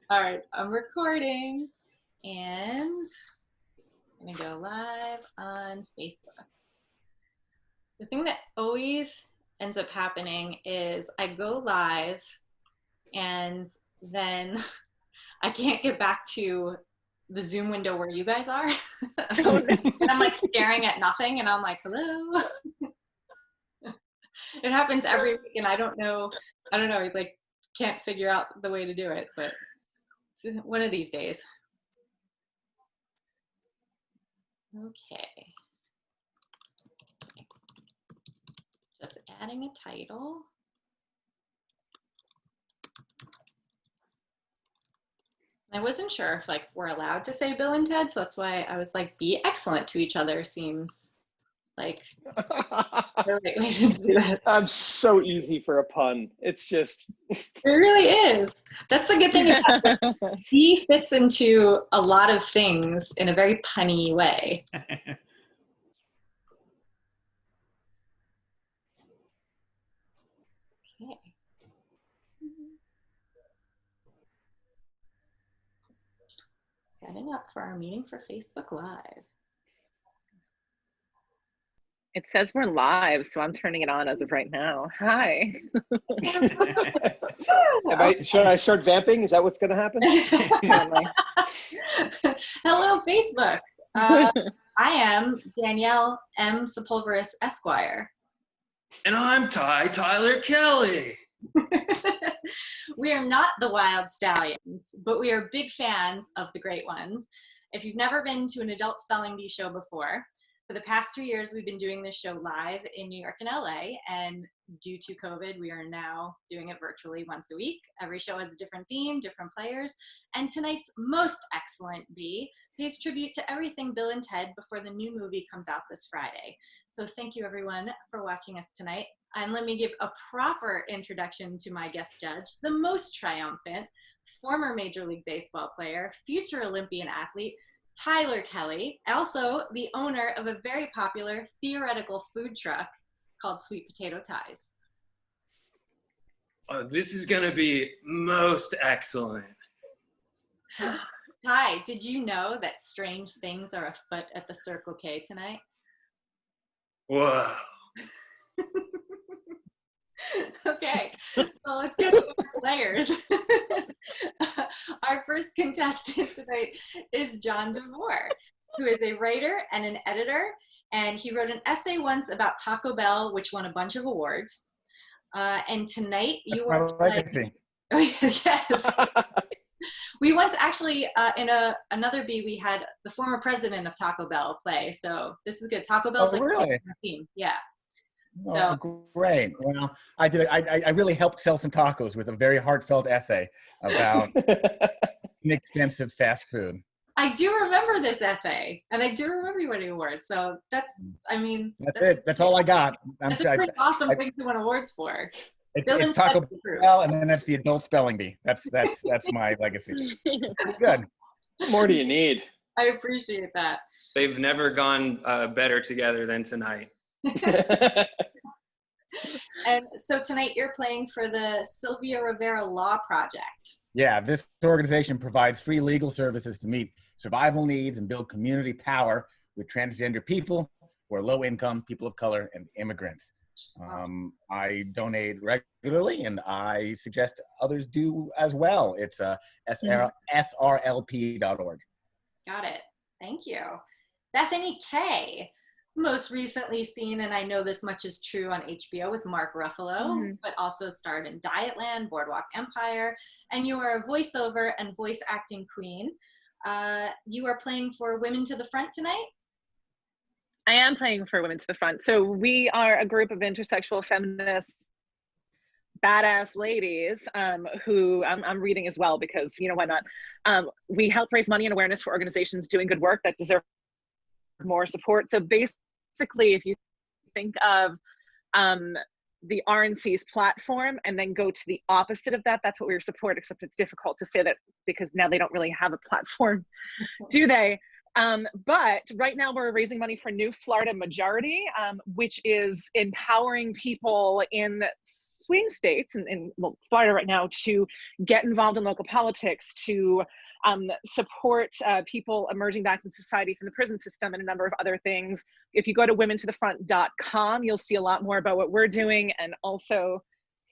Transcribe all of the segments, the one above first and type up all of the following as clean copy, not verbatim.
All right, I'm recording and I'm gonna go live on Facebook. The thing that always ends up happening is I go live and then I can't get back to the Zoom window where you guys are. And I'm like staring at nothing and I'm like, hello. It happens every week and I don't know, like can't figure out the way to do it, but it's one of these days. Okay. Just adding a title. I wasn't sure if like we're allowed to say Bill and Ted, so that's why I was like, be excellent to each other seems like the right way to do that. I'm so easy for a pun. It's just... It really is. That's the good thing about it. He fits into a lot of things in a very punny way. Okay. Setting up for our meeting for Facebook Live. It says we're live, so I'm turning it on as of right now. Hi. Should I start vamping? Is that what's going to happen? Hello, Facebook. I am Danielle M. Sepulveres, Esquire. And I'm Tyler Kelly. We are not the Wild Stallions, but we are big fans of the great ones. If you've never been to an adult spelling bee show before, for the past 2 years, we've been doing this show live in New York and LA, and due to COVID, we are now doing it virtually once a week. Every show has a different theme, different players, and tonight's most excellent bee pays tribute to everything Bill and Ted before the new movie comes out this Friday. So thank you everyone for watching us tonight. And let me give a proper introduction to my guest judge, the most triumphant, former Major League Baseball player, future Olympian athlete, Tyler Kelly, also the owner of a very popular theoretical food truck called Sweet Potato Ties. This is going to be most excellent. Ty, did you know that strange things are afoot at the Circle K tonight? Whoa. Okay, so let's get to our players. Our first contestant tonight is John DeVore, who is a writer and an editor, and he wrote an essay once about Taco Bell, which won a bunch of awards. And tonight you are legacy. Yes. We once actually, in another bee, we had the former president of Taco Bell play, so this is good. Taco Bell's like really? Team. Yeah. Oh, so great. Well, I really helped sell some tacos with a very heartfelt essay about inexpensive fast food. I do remember this essay, and I do remember you winning awards. So that's it. That's all I got. That's a pretty awesome thing to win awards for. It's Taco Bell, and then that's the adult spelling bee. That's my legacy. Pretty good. What more do you need? I appreciate that. They've never gone better together than tonight. And so tonight you're playing for the Sylvia Rivera Law Project. Yeah, this organization provides free legal services to meet survival needs and build community power with transgender people who are low income, people of color, and immigrants. I donate regularly, and I suggest others do as well. It's srlp.org. Got it. Thank you. Bethany Kay, most recently seen, and I know this much is true, on HBO with Mark Ruffalo, but also starred in Dietland, Boardwalk Empire, and you are a voiceover and voice acting queen. You are playing for Women to the Front tonight? I am playing for Women to the Front. So we are a group of intersexual feminists, badass ladies who I'm reading as well because, you know, why not? We help raise money and awareness for organizations doing good work that deserve more support. So basically, if you think of the RNC's platform and then go to the opposite of that, that's what we support, except it's difficult to say that because now they don't really have a platform, do they? But right now we're raising money for New Florida Majority, which is empowering people in swing states in well, Florida right now to get involved in local politics, to support people emerging back in society from the prison system, and a number of other things. If you go to womentothefront.com, you'll see a lot more about what we're doing, and also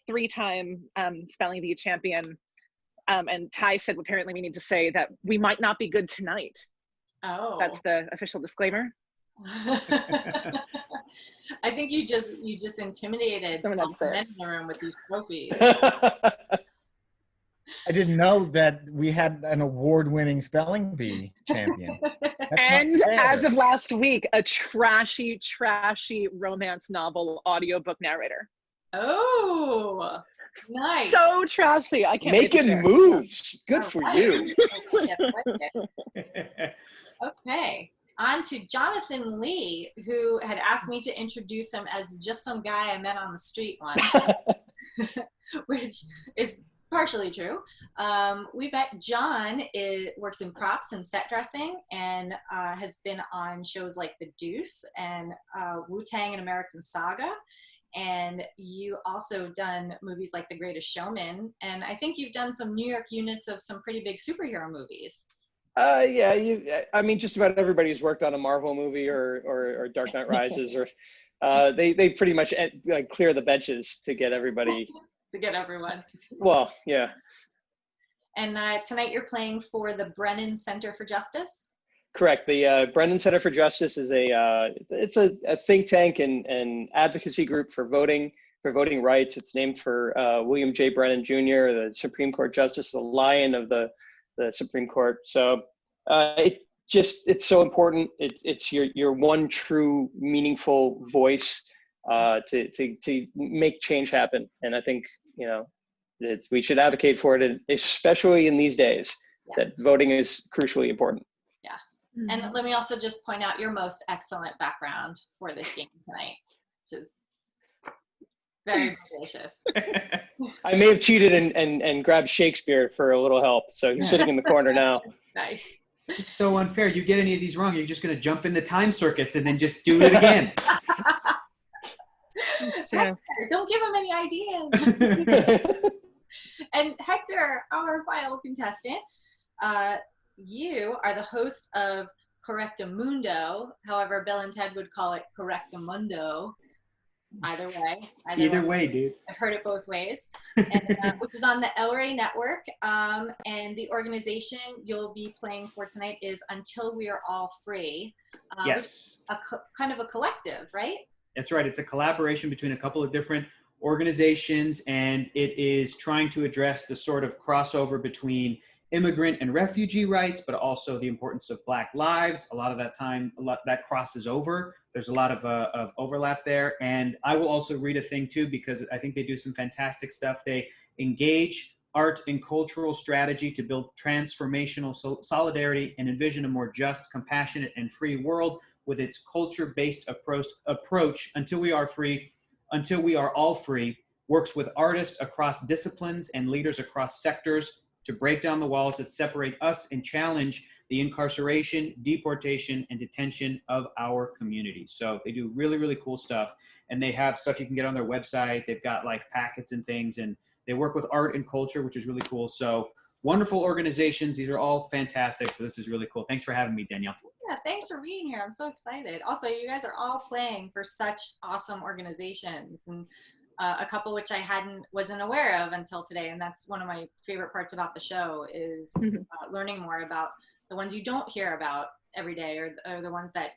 3-time spelling bee champion. And Ty said apparently we need to say that we might not be good tonight. Oh. That's the official disclaimer. I think you just intimidated Someone had to the say men in the room with these trophies. I didn't know that we had an award-winning spelling bee champion. And as of last week, a trashy romance novel audiobook narrator. Oh, nice. So trashy. I can't wait to Making share. moves. Good for you. Yes, I like it. Okay. On to Jonathan Lee, who had asked me to introduce him as just some guy I met on the street once, which is partially true. We met John works in props and set dressing, and has been on shows like The Deuce and Wu-Tang and American Saga. And you also done movies like The Greatest Showman, and I think you've done some New York units of some pretty big superhero movies. Yeah, I mean, just about everybody who's worked on a Marvel movie or Dark Knight Rises, or they pretty much like clear the benches to get everybody. To get everyone. Well, yeah. And tonight you're playing for the Brennan Center for Justice? Correct. The Brennan Center for Justice is it's a think tank and advocacy group for voting rights. It's named for William J. Brennan Jr., the Supreme Court Justice, the Lion of the Supreme Court. So it's so important. It's your one true meaningful voice to make change happen. And I think we should advocate for it, especially in these days. Yes. That voting is crucially important. Yes. And let me also just point out your most excellent background for this game tonight, which is very Bodacious. I may have cheated and grabbed Shakespeare for a little help, so he's sitting in the corner now. Nice. It's so unfair. You get any of these wrong, you're just going to jump in the time circuits and then just do it again. Hector, don't give him any ideas. And Hector, our final contestant, you are the host of Correctamundo. However, Bill and Ted would call it Correctamundo. Either way. Either way, dude. I've heard it both ways. And, which is on the El Rey Network. And the organization you'll be playing for tonight is Until We Are All Free. Yes. Kind of a collective, right? That's right. It's a collaboration between a couple of different organizations, and it is trying to address the sort of crossover between immigrant and refugee rights, but also the importance of Black lives. A lot of that time, that crosses over. There's a lot of overlap there. And I will also read a thing too, because I think they do some fantastic stuff. They engage art and cultural strategy to build transformational solidarity and envision a more just, compassionate, and free world with its culture-based approach. Until We Are All Free works with artists across disciplines and leaders across sectors to break down the walls that separate us and challenge the incarceration, deportation, and detention of our communities. So they do really, really cool stuff. And they have stuff you can get on their website. They've got like packets and things, and they work with art and culture, which is really cool. So wonderful organizations. These are all fantastic. So this is really cool. Thanks for having me, Danielle. Yeah, thanks for being here. I'm so excited. Also, you guys are all playing for such awesome organizations, and a couple which I wasn't aware of until today. And that's one of my favorite parts about the show is learning more about the ones you don't hear about every day, or the ones that,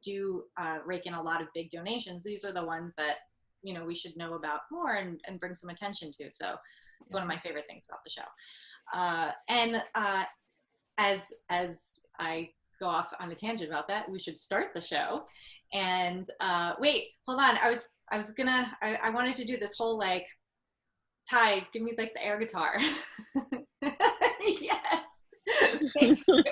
do rake in a lot of big donations. These are the ones that, we should know about more and bring some attention to. So it's one of my favorite things about the show. And as I go off on a tangent about that, we should start the show. And wait, hold on. I wanted to do this whole like, Ty, give me like the air guitar. Yes. Thank you.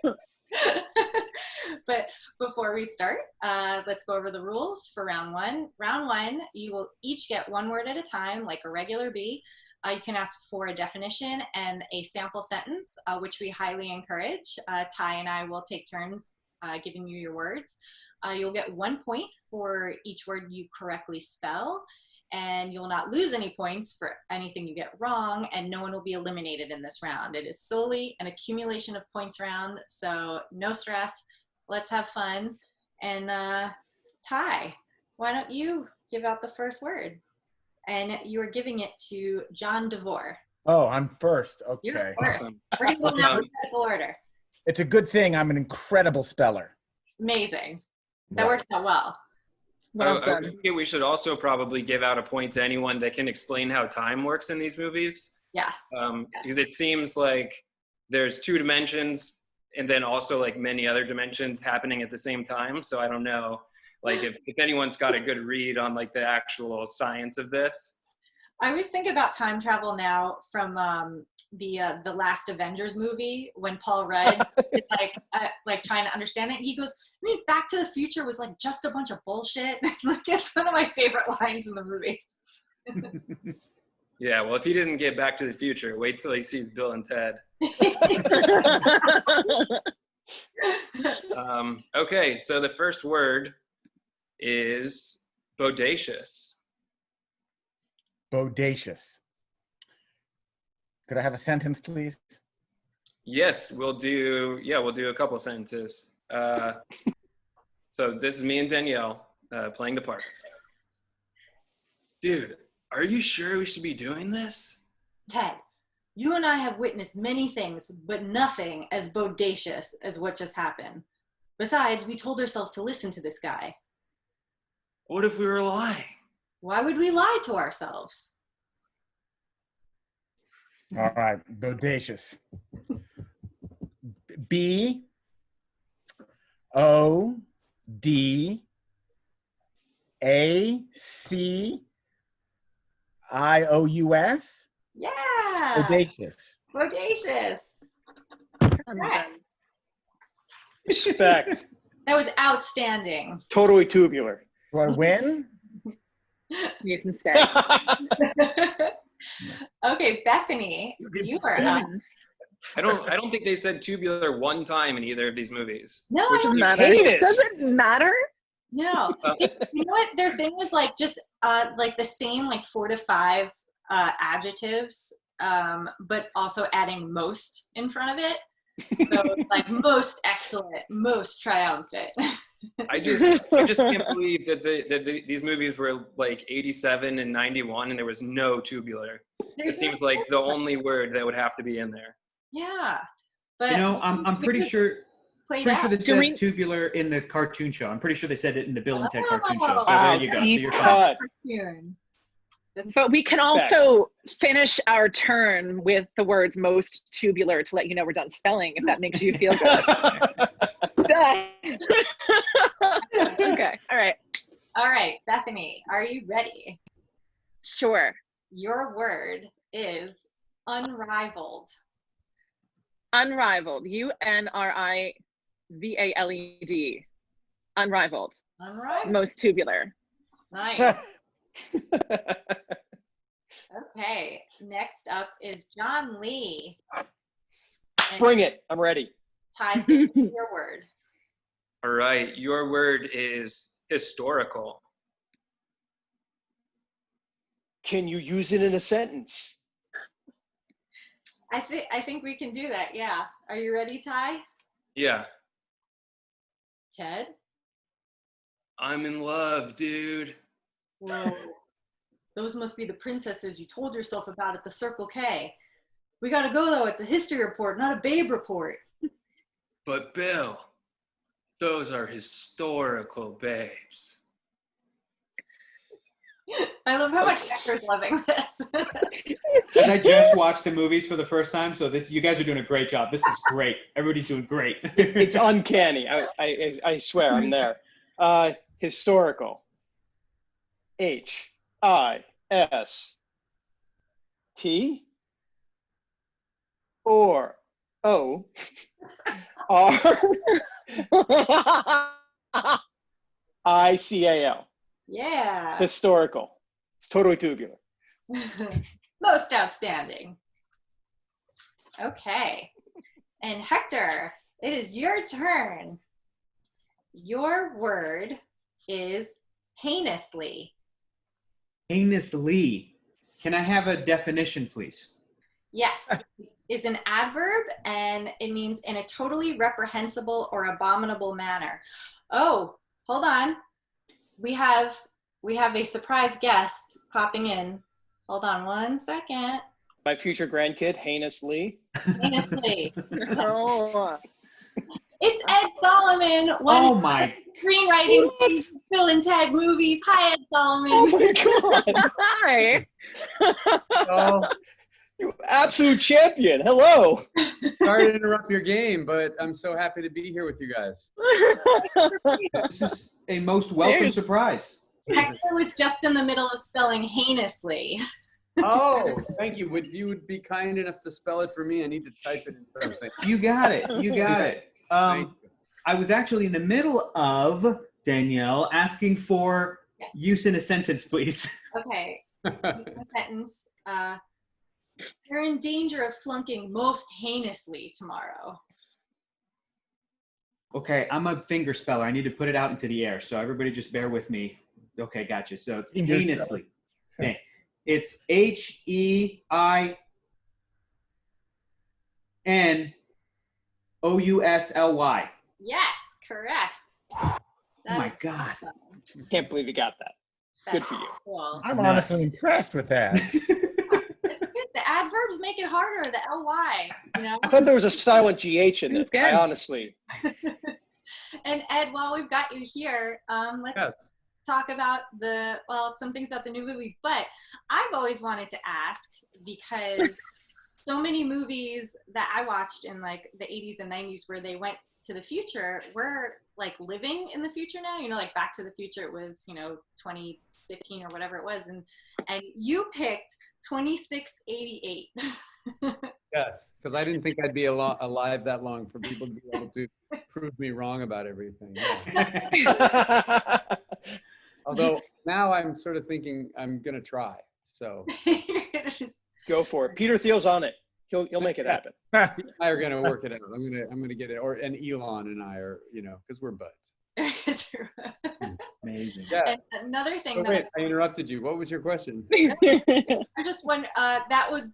But before we start, let's go over the rules for round one. Round one, you will each get one word at a time, like a regular bee. You can ask for a definition and a sample sentence, which we highly encourage. Ty and I will take turns giving you your words. You'll get 1 point for each word you correctly spell. and you will not lose any points for anything you get wrong, and no one will be eliminated in this round. It is solely an accumulation of points round, so no stress. Let's have fun. And Ty, why don't you give out the first word? And you are giving it to John DeVore. Oh, I'm first. You're Okay. first. We're going to go in alphabetical order. It's a good thing I'm an incredible speller. Amazing. That Right. works out well. Well I done. was thinking we should also probably give out a point to anyone that can explain how time works in these movies. Yes. Because it seems like there's 2 dimensions and then also like many other dimensions happening at the same time. So I don't know, like if anyone's got a good read on like the actual science of this. I always think about time travel now from the last Avengers movie when Paul Rudd is like trying to understand it. And he goes, I mean, Back to the Future was like just a bunch of bullshit. Like it's one of my favorite lines in the movie. Yeah, well, if he didn't get Back to the Future, wait till he sees Bill and Ted. Okay, so the first word is bodacious. Bodacious. Could I have a sentence, please? Yes, we'll do a couple sentences. So this is me and Danielle playing the parts. Dude, are you sure we should be doing this? Ted, you and I have witnessed many things, but nothing as bodacious as what just happened. Besides, we told ourselves to listen to this guy. What if we were lying? Why would we lie to ourselves? All right, bodacious. Bodacious. Yeah. Bodacious. Bodacious. Correct. Respect. That was outstanding. Totally tubular. Do I win? You can stay. Okay, Bethany, you are up. I don't think they said tubular one time in either of these movies. No, which I don't is Matter. Heinous. Does it matter? No. You know what? Their thing was like just like the same like 4 to 5 adjectives, but also adding most in front of it. So like most excellent, most triumphant. I just can't believe that these movies were like 87 and 91 and there was no tubular. It seems like the only word that would have to be in there. Yeah. But You know, I'm pretty sure. played Pretty sure out. they said we- tubular in the cartoon show. I'm pretty sure they said it in the Bill and Ted cartoon show. So Wow, there you go. So deep you're fine. cut. Cartoon. But we can also finish our turn with the words most tubular to let you know we're done spelling, if that makes you feel good. Okay, all right. All right, Bethany, are you ready? Sure. Your word is unrivaled. Unrivaled. Unrivaled. Unrivaled. Unrivaled. Most tubular. Nice. Okay, next up is John Lee. And Bring it. I'm ready. Ty's gonna give you your word. All right, your word is historical. Can you use it in a sentence? I think we can do that. Yeah. Are you ready, Ty? Yeah, Ted? I'm in love, dude. Whoa. Those must be the princesses you told yourself about at the Circle K. We gotta go though. It's a history report, not a babe report. But Bill, those are historical babes. I love how much Hector's loving this. As I just watched the movies for the first time, so you guys are doing a great job. This is great. Everybody's doing great. It's uncanny. I swear I'm there. Historical. HIST or ORICAL. Yeah. Historical. It's totally tubular. Most outstanding. Okay. And Hector, it is your turn. Your word is heinously. Heinously. Can I have a definition, please? Yes, is an adverb, and it means in a totally reprehensible or abominable manner. Oh, hold on. We have a surprise guest popping in. Hold on one second. My future grandkid, Heinously. Heinously. Oh. It's Ed Solomon. Oh my. Screenwriting What? Bill and Ted movies. Hi, Ed Solomon. Oh my God. Hi. Oh, You absolute champion. Hello. Sorry to interrupt your game, but I'm so happy to be here with you guys. This is a most welcome Dude. surprise. Hector was just in the middle of spelling heinously. Oh, thank you. You would be kind enough to spell it for me? I need to type it in front of me. You got it. You got it. Thank you. I was actually in the middle of, Danielle, asking for Yes. use in a sentence, please. Okay. Sentence. You're in danger of flunking most heinously tomorrow. Okay, I'm a finger speller. I need to put it out into the air, so everybody just bear with me. Okay, gotcha. So it's Finger heinously. Okay. It's HEINOUSLY. Yes, correct. Oh my God. Can't believe you got that. Good for you. Cool. I'm nuts. honestly impressed with that. It's good. The adverbs make it harder. The LY, you know. I thought there was a silent GH in It's it. good. I honestly. And Ed, while we've got you here, let's Yes. talk about some things about the new movie. But I've always wanted to ask, because so many movies that I watched in like the 80s and 90s where they went to the future, we're like living in the future now. You know, like Back to the Future, it was, 2015 or whatever it was, and you picked 2688. Yes, because I didn't think I'd be alive that long for people to be able to prove me wrong about everything. Yeah. Although now I'm sort of thinking I'm gonna try. So Go for it. Peter Thiel's on it. He'll make it happen. I are gonna work it out. I'm gonna get it. And Elon and I are, because we're buds. Amazing. Yeah. And another thing Oh, that wait, I interrupted you. What was your question? I just wonder,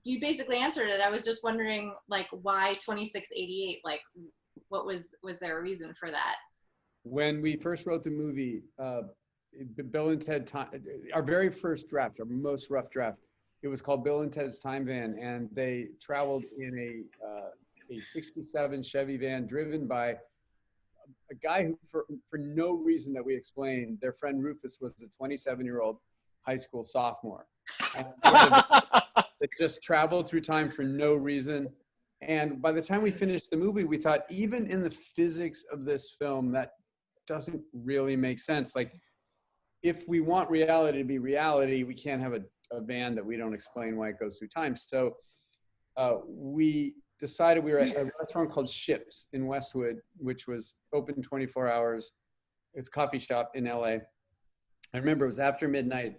you basically answered it. I was just wondering, like, why 2688? Like, was there a reason for that? When we first wrote the movie, Bill and Ted, our very first draft, our most rough draft, it was called Bill and Ted's Time Van, and they traveled in a 67 Chevy van driven by a guy who, for no reason that we explained, their friend Rufus was a 27-year-old high school sophomore. And that just traveled through time for no reason. And by the time we finished the movie, we thought, even in the physics of this film, that doesn't really make sense. Like, if we want reality to be reality, we can't have a van that we don't explain why it goes through time. So we decided we were at a restaurant called Ships in Westwood, which was open 24 hours. It's a coffee shop in LA. I remember it was after midnight.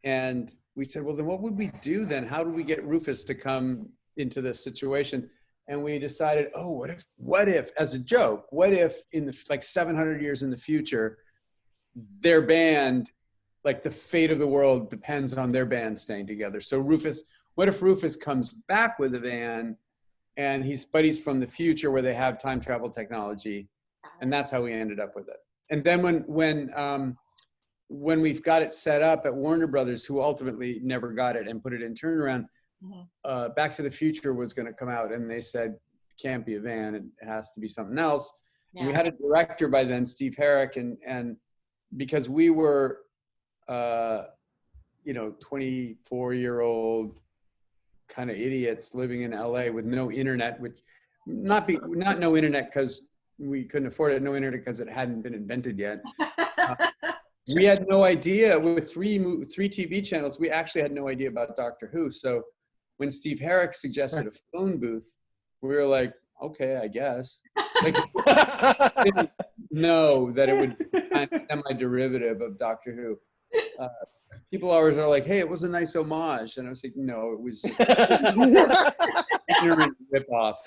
And we said, well, then what would we do then? How do we get Rufus to come into this situation? And we decided, oh, what if, as a joke, what if in the like 700 years in the future, their band, like the fate of the world depends on their band staying together. So what if Rufus comes back with a van and he's from the future where they have time travel technology, and that's how we ended up with it. And then when we've got it set up at Warner Brothers, who ultimately never got it and put it in turnaround, Back to the Future was going to come out, and they said, it can't be a van, it has to be something else. Yeah. And we had a director by then, Steve Herrick, and because we were 24-year-old kind of idiots living in LA with no internet, which not no internet because we couldn't afford it, no internet because it hadn't been invented yet. We had no idea with three TV channels. We actually had no idea about Doctor Who. So when Steve Herrick suggested a phone booth, we were like, okay, I guess. Like, didn't know that it would be kind of semi-derivative of Doctor Who. People always are like, hey, it was a nice homage. And I was like, no, it was just ignorant ripoff.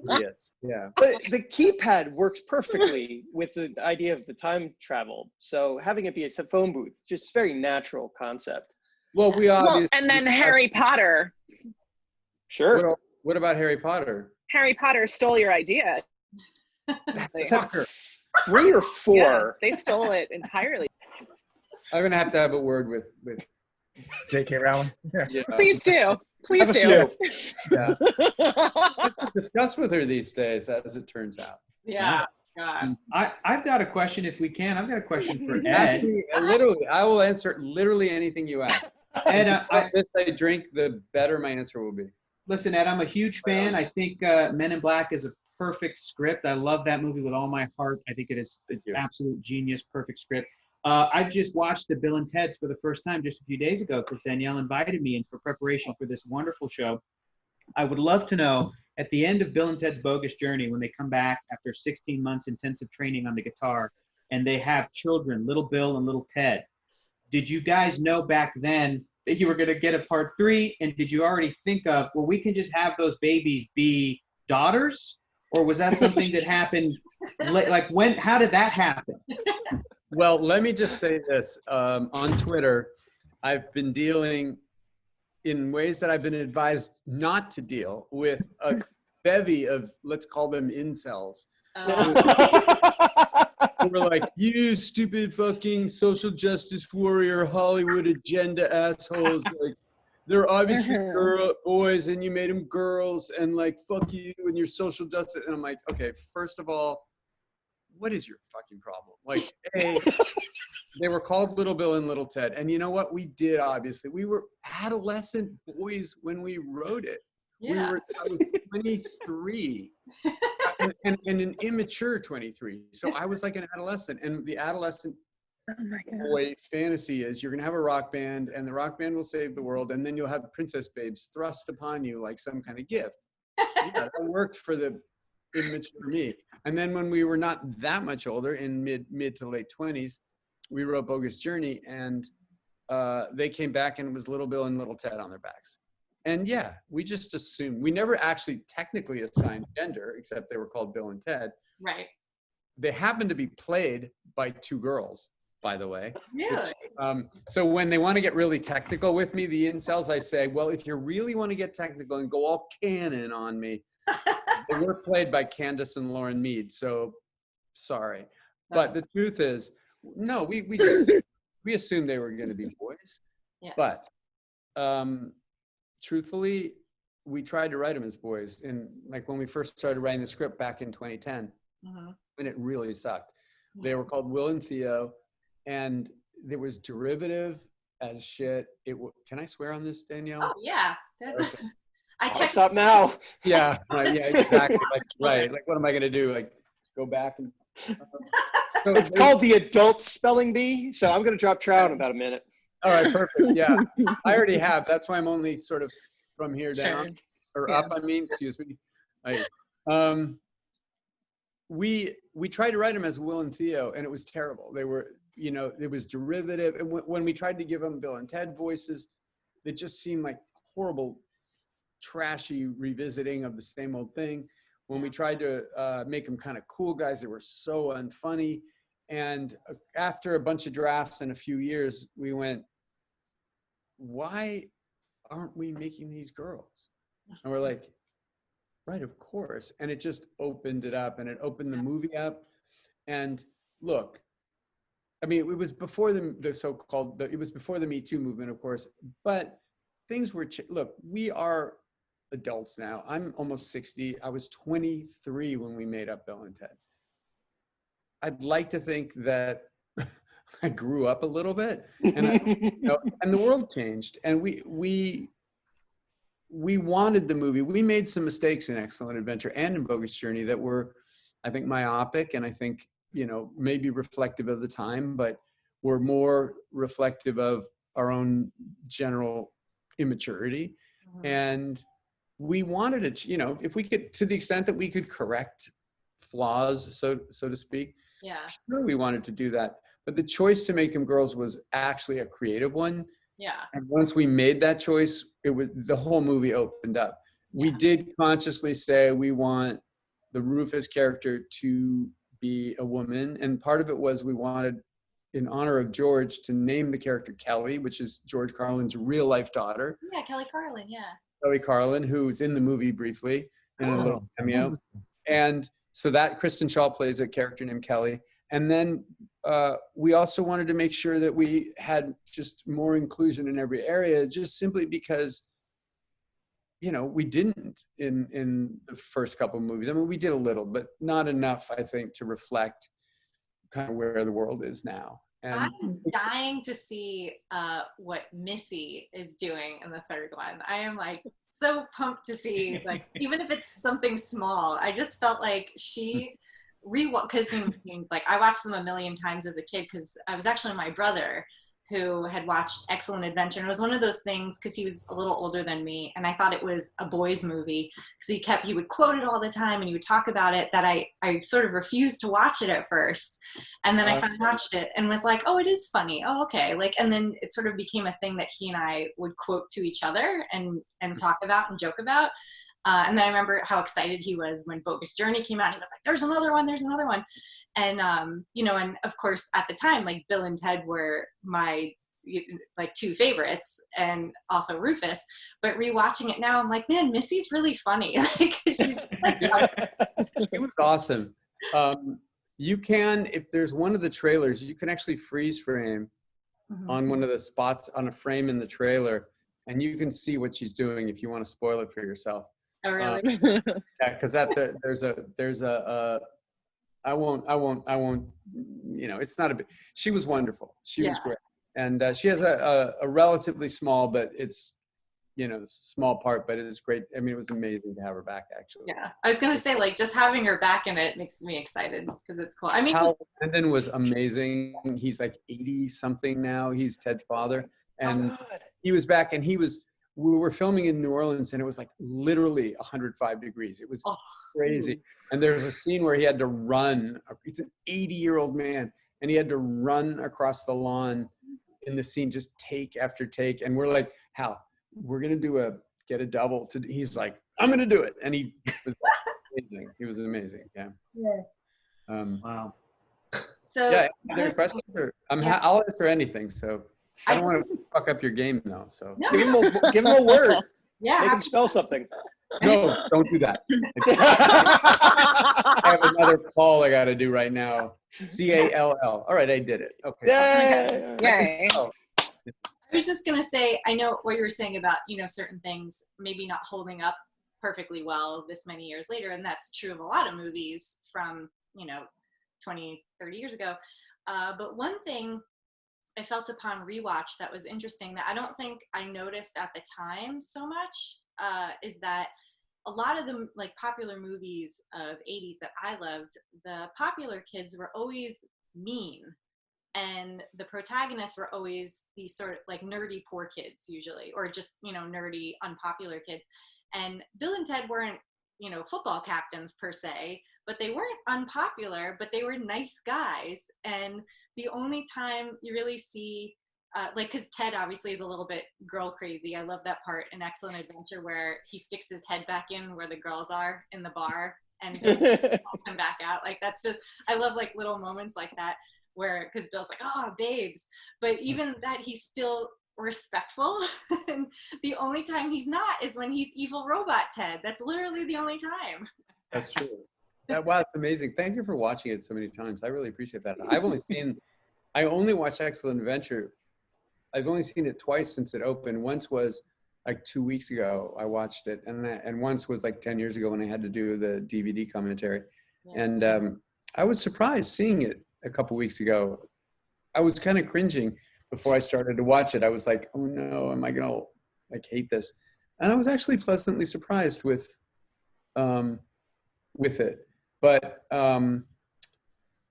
idiots. Yeah. But the keypad works perfectly with the idea of the time travel. So having it be a phone booth, just very natural concept. Well, we obviously. And then Harry Potter. Sure. What about Harry Potter? Harry Potter stole your idea. Fucker. 3 or 4. Yeah, they stole it entirely. I'm gonna have to have a word with J.K. Rowling. yeah. Please do. Please Have a do. few. Yeah. Discuss with her these days, as it turns out. Yeah. God. I've got a question if we can. I've got a question for Ask Ed. me, literally, I will answer literally anything you ask. Ed, The less I drink, the better my answer will be. listen, Ed, I'm a huge fan. I think Men in Black is a perfect script. I love that movie with all my heart. I think it is an absolute genius, perfect script. I've just watched the Bill and Ted's for the first time just a few days ago because Danielle invited me in for preparation for this wonderful show. I would love to know, at the end of Bill and Ted's Bogus Journey, when they come back after 16 months intensive training on the guitar and they have children, little Bill and little Ted, did you guys know back then that you were going to get a part 3? And did you already think of, well, we can just have those babies be daughters? Or was that something that happened? Like when, how did that happen? Well, let me just say this. On Twitter, I've been dealing in ways that I've been advised not to deal with a bevy of, let's call them incels. Who were like, you stupid fucking social justice warrior, Hollywood agenda assholes. Like, they're obviously boys and you made them girls and like, fuck you and your social justice. And I'm like, okay, first of all, what is your fucking problem? Like, A, they were called Little Bill and Little Ted. And you know what we did, obviously? We were adolescent boys when we wrote it. Yeah. I was 23 and an immature 23. So I was like an adolescent. And the adolescent boy fantasy is you're going to have a rock band and the rock band will save the world. And then you'll have princess babes thrust upon you like some kind of gift. Yeah, that worked for the immature me. And then when we were not that much older, in mid to late 20s, we wrote Bogus Journey, and they came back and it was Little Bill and Little Ted on their backs. And yeah, we just assumed, we never actually technically assigned gender, except they were called Bill and Ted. Right. They happened to be played by 2 girls, by the way. Really? Which, so when they want to get really technical with me, the incels, I say, well, if you really want to get technical and go all canon on me, they were played by Candace and Lauren Mead, so sorry. But the truth is, no, we assumed they were going to be boys. Yeah. But truthfully, we tried to write them as boys. And like when we first started writing the script back in 2010, and it really sucked. They were called Will and Theo, and there was derivative as shit. Can I swear on this, Danielle? Oh yeah. That's Okay. I checked. Stop now. Yeah, right, yeah, exactly. Like, right. Like, what am I going to do? Like, go back and. So It's called the adult spelling bee. So I'm going to drop trout in about a minute. All right, perfect. Yeah, I already have. That's why I'm only sort of from here down or up. I mean, excuse me. We tried to write them as Will and Theo, and it was terrible. They were, it was derivative. And when we tried to give them Bill and Ted voices, it just seemed like horrible, trashy revisiting of the same old thing. When we tried to make them kind of cool guys, they were so unfunny. And after a bunch of drafts and a few years, we went, why aren't we making these girls? And we're like, right, of course. And it just opened it up, and it opened the movie up. And look, I mean, it was before the so-called, it was before the Me Too movement, of course, but things were, look, we are adults now. I'm almost 60. I was 23 when we made up Bill and Ted. I'd like to think that I grew up a little bit, and and the world changed, and we wanted the movie. We made some mistakes in Excellent Adventure and in Bogus Journey that were, I think, myopic, and I think, maybe reflective of the time, but were more reflective of our own general immaturity. And we wanted it, if we could, to the extent that we could correct flaws, so to speak. Yeah. Sure, we wanted to do that. But the choice to make them girls was actually a creative one. Yeah. And once we made that choice, it was, the whole movie opened up. we did consciously say we want the Rufus character to be a woman. And part of it was we wanted, in honor of George, to name the character Kelly, which is George Carlin's real life daughter. Yeah, Kelly Carlin, yeah. Kelly Carlin, who's in the movie briefly in a little cameo. And so that Kristen Shaw plays a character named Kelly. And then we also wanted to make sure that we had just more inclusion in every area, just simply because, you know, we didn't in the first couple of movies. I mean, we did a little, but not enough, I think, to reflect kind of where the world is now. And I'm dying to see what Missy is doing in the third one. I am like so pumped to see, like, even if it's something small. I just felt like she because like I watched them a million times as a kid, because I was actually my brother who had watched Excellent Adventure, and it was one of those things because he was a little older than me, and I thought it was a boys movie because he would quote it all the time and he would talk about it, that I sort of refused to watch it at first, and then I finally watched it and was like, oh, it is funny, oh okay, like, and then it sort of became a thing that he and I would quote to each other and talk about and joke about. And then I remember how excited he was when Bogus Journey came out. He was like, there's another one. And, you know, and of course at the time, like Bill and Ted were my like two favorites, and also Rufus, but rewatching it now, I'm like, man, Missy's really funny. Like, she's just like, it was awesome. You can, if there's one of the trailers, you can actually freeze frame on one of the spots on a frame in the trailer, and you can see what she's doing if you want to spoil it for yourself. oh, really? Yeah, because there's a I won't, you know, it's not a big, she was wonderful. She was great. And she has a relatively small, but it's, you know, small part, but it is great. I mean, it was amazing to have her back, actually. Yeah. I was going to say, like, just having her back in it makes me excited because it's cool. I mean, Brandon was amazing. He's like 80 something now. He's Ted's father. And he was back, and we were filming in New Orleans, and it was like literally 105 degrees. It was crazy. And there's a scene where he had to run. It's an 80-year-old man, and he had to run across the lawn in the scene, just take after take. And we're like, Hal, we're going to get a double. He's like, I'm going to do it. And he was amazing. He was amazing. Yeah. Wow. So, yeah. Other questions? Or I'll answer anything. So I don't want to fuck up your game though. So no. Give him a word. Yeah. Make him spell something. No, don't do that. I have another call I got to do right now. CALL. All right, I did it. Okay. Yay. Oh. I was just going to say, I know what you were saying about, you know, certain things maybe not holding up perfectly well this many years later. And that's true of a lot of movies from, you know, 20, 30 years ago. But one thing I felt upon rewatch that was interesting that I don't think I noticed at the time so much is that a lot of the like popular movies of 80s that I loved, the popular kids were always mean, and the protagonists were always these sort of like nerdy poor kids usually, or just, you know, nerdy unpopular kids. And Bill and Ted weren't, you know, football captains per se, but they weren't unpopular, but they were nice guys. And the only time you really see like, because Ted obviously is a little bit girl crazy. I love that part in Excellent Adventure where he sticks his head back in where the girls are in the bar and calls him back out. Like, that's just, I love like little moments like that where, because Bill's like, oh, babes. But even that, he's still respectful. And the only time he's not is when he's evil robot Ted. That's literally the only time. That's true. Wow, it's amazing. Thank you for watching it so many times. I really appreciate that. I only watched Excellent Adventure. I've only seen it twice since it opened. Once was like 2 weeks ago, I watched it. And once was like 10 years ago when I had to do the DVD commentary. Yeah. And I was surprised seeing it a couple weeks ago. I was kind of cringing before I started to watch it. I was like, oh no, am I going to like hate this? And I was actually pleasantly surprised with it. But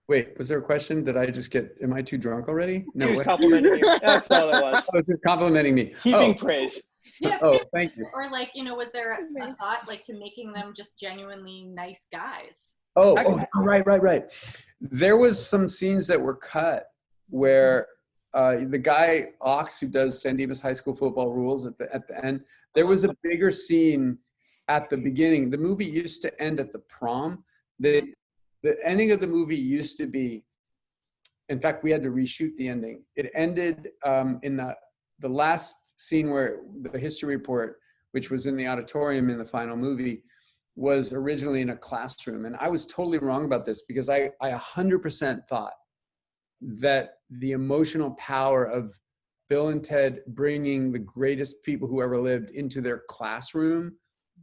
wait, was there a question? Did I just am I too drunk already? No, he was complimenting you. That's all it was. I was complimenting me. Heaping praise. Yeah, thank you. Or like, you know, was there a thought like to making them just genuinely nice guys? Right. There was some scenes that were cut where the guy Ox, who does San Dimas High School football rules at the end, there was a bigger scene at the beginning. The movie used to end at the prom. The ending of the movie used to be, in fact, we had to reshoot the ending. It ended in the last scene where the history report, which was in the auditorium in the final movie, was originally in a classroom. And I was totally wrong about this because I 100% thought that the emotional power of Bill and Ted bringing the greatest people who ever lived into their classroom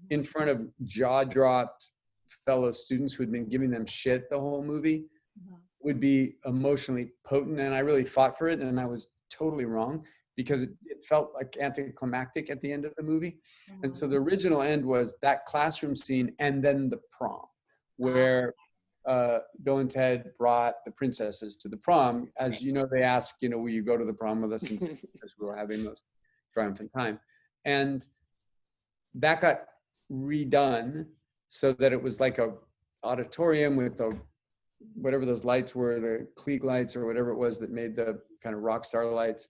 in front of jaw-dropped fellow students who had been giving them shit the whole movie would be emotionally potent. And I really fought for it, and I was totally wrong because it felt like anticlimactic at the end of the movie. And so the original end was that classroom scene and then the prom, where Bill and Ted brought the princesses to the prom. As you know, they asked, you know, will you go to the prom with us? And because we were having the most triumphant time. And that got redone so that it was like a auditorium with the, whatever those lights were, the Klieg lights or whatever it was that made the kind of rock star lights.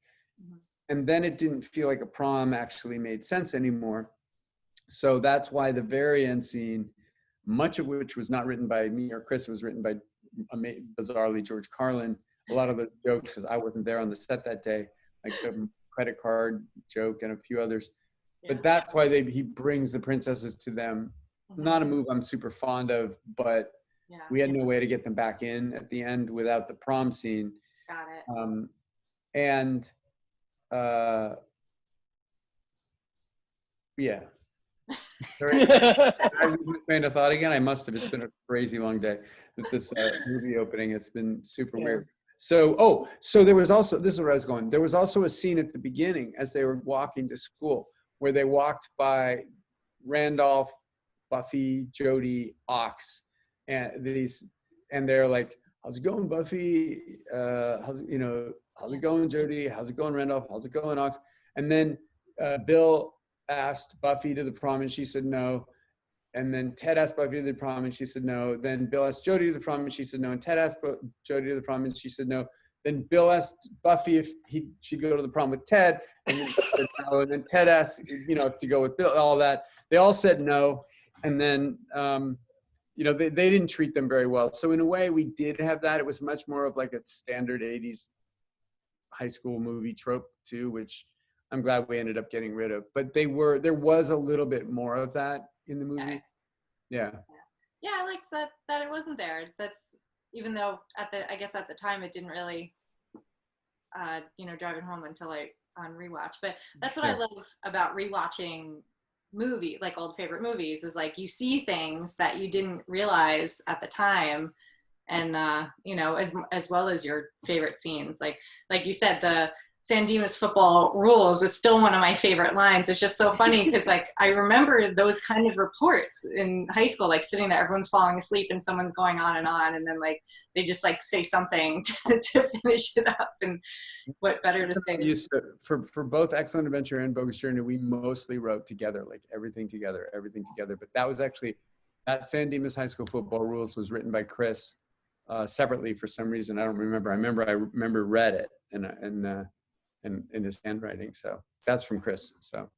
And then it didn't feel like a prom actually made sense anymore. So that's why the very end scene, much of which was not written by me or Chris, it was written by, bizarrely, George Carlin. A lot of the jokes, because I wasn't there on the set that day, like the credit card joke and a few others. But that's why he brings the princesses to them. Not a move I'm super fond of, but we had no way to get them back in at the end without the prom scene. Got it. Yeah. I lose my train of thought again. I must have. It's been a crazy long day with this movie opening. It's been super weird. So, so there was also, this is where I was going. There was also a scene at the beginning as they were walking to school where they walked by Randolph, Buffy, Jody, Ox, and they're like, how's it going, Buffy? How's it going, Jody? How's it going, Randolph? How's it going, Ox? And then Bill asked Buffy to the prom and she said no. And then Ted asked Buffy to the prom and she said no. Then Bill asked Jody to the prom and she said no. And Ted asked Jody to the prom and she said no. Then Bill asked Buffy if she'd go to the prom with Ted. And then she said no. And then Ted asked, to go with Bill, all that. They all said no. And then, they didn't treat them very well. So in a way, we did have that. It was much more of like a standard 80s high school movie trope too, which I'm glad we ended up getting rid of. But there was a little bit more of that in the movie. Yeah, I liked that it wasn't there. That's, even though at the time it didn't really drive it home until on rewatch. But that's what I love about rewatching like old favorite movies, is like you see things that you didn't realize at the time, and as well as your favorite scenes, like you said, the San Dimas football rules is still one of my favorite lines. It's just so funny because like I remember those kind of reports in high school, like sitting there, everyone's falling asleep and someone's going on, and then like they just like say something to finish it up. And what better to say? For both Excellent Adventure and Bogus Journey, we mostly wrote together, like everything together. But that was actually, that San Dimas High School football rules was written by Chris separately for some reason. I don't remember. I remember read it and in his handwriting. So that's from Chris. So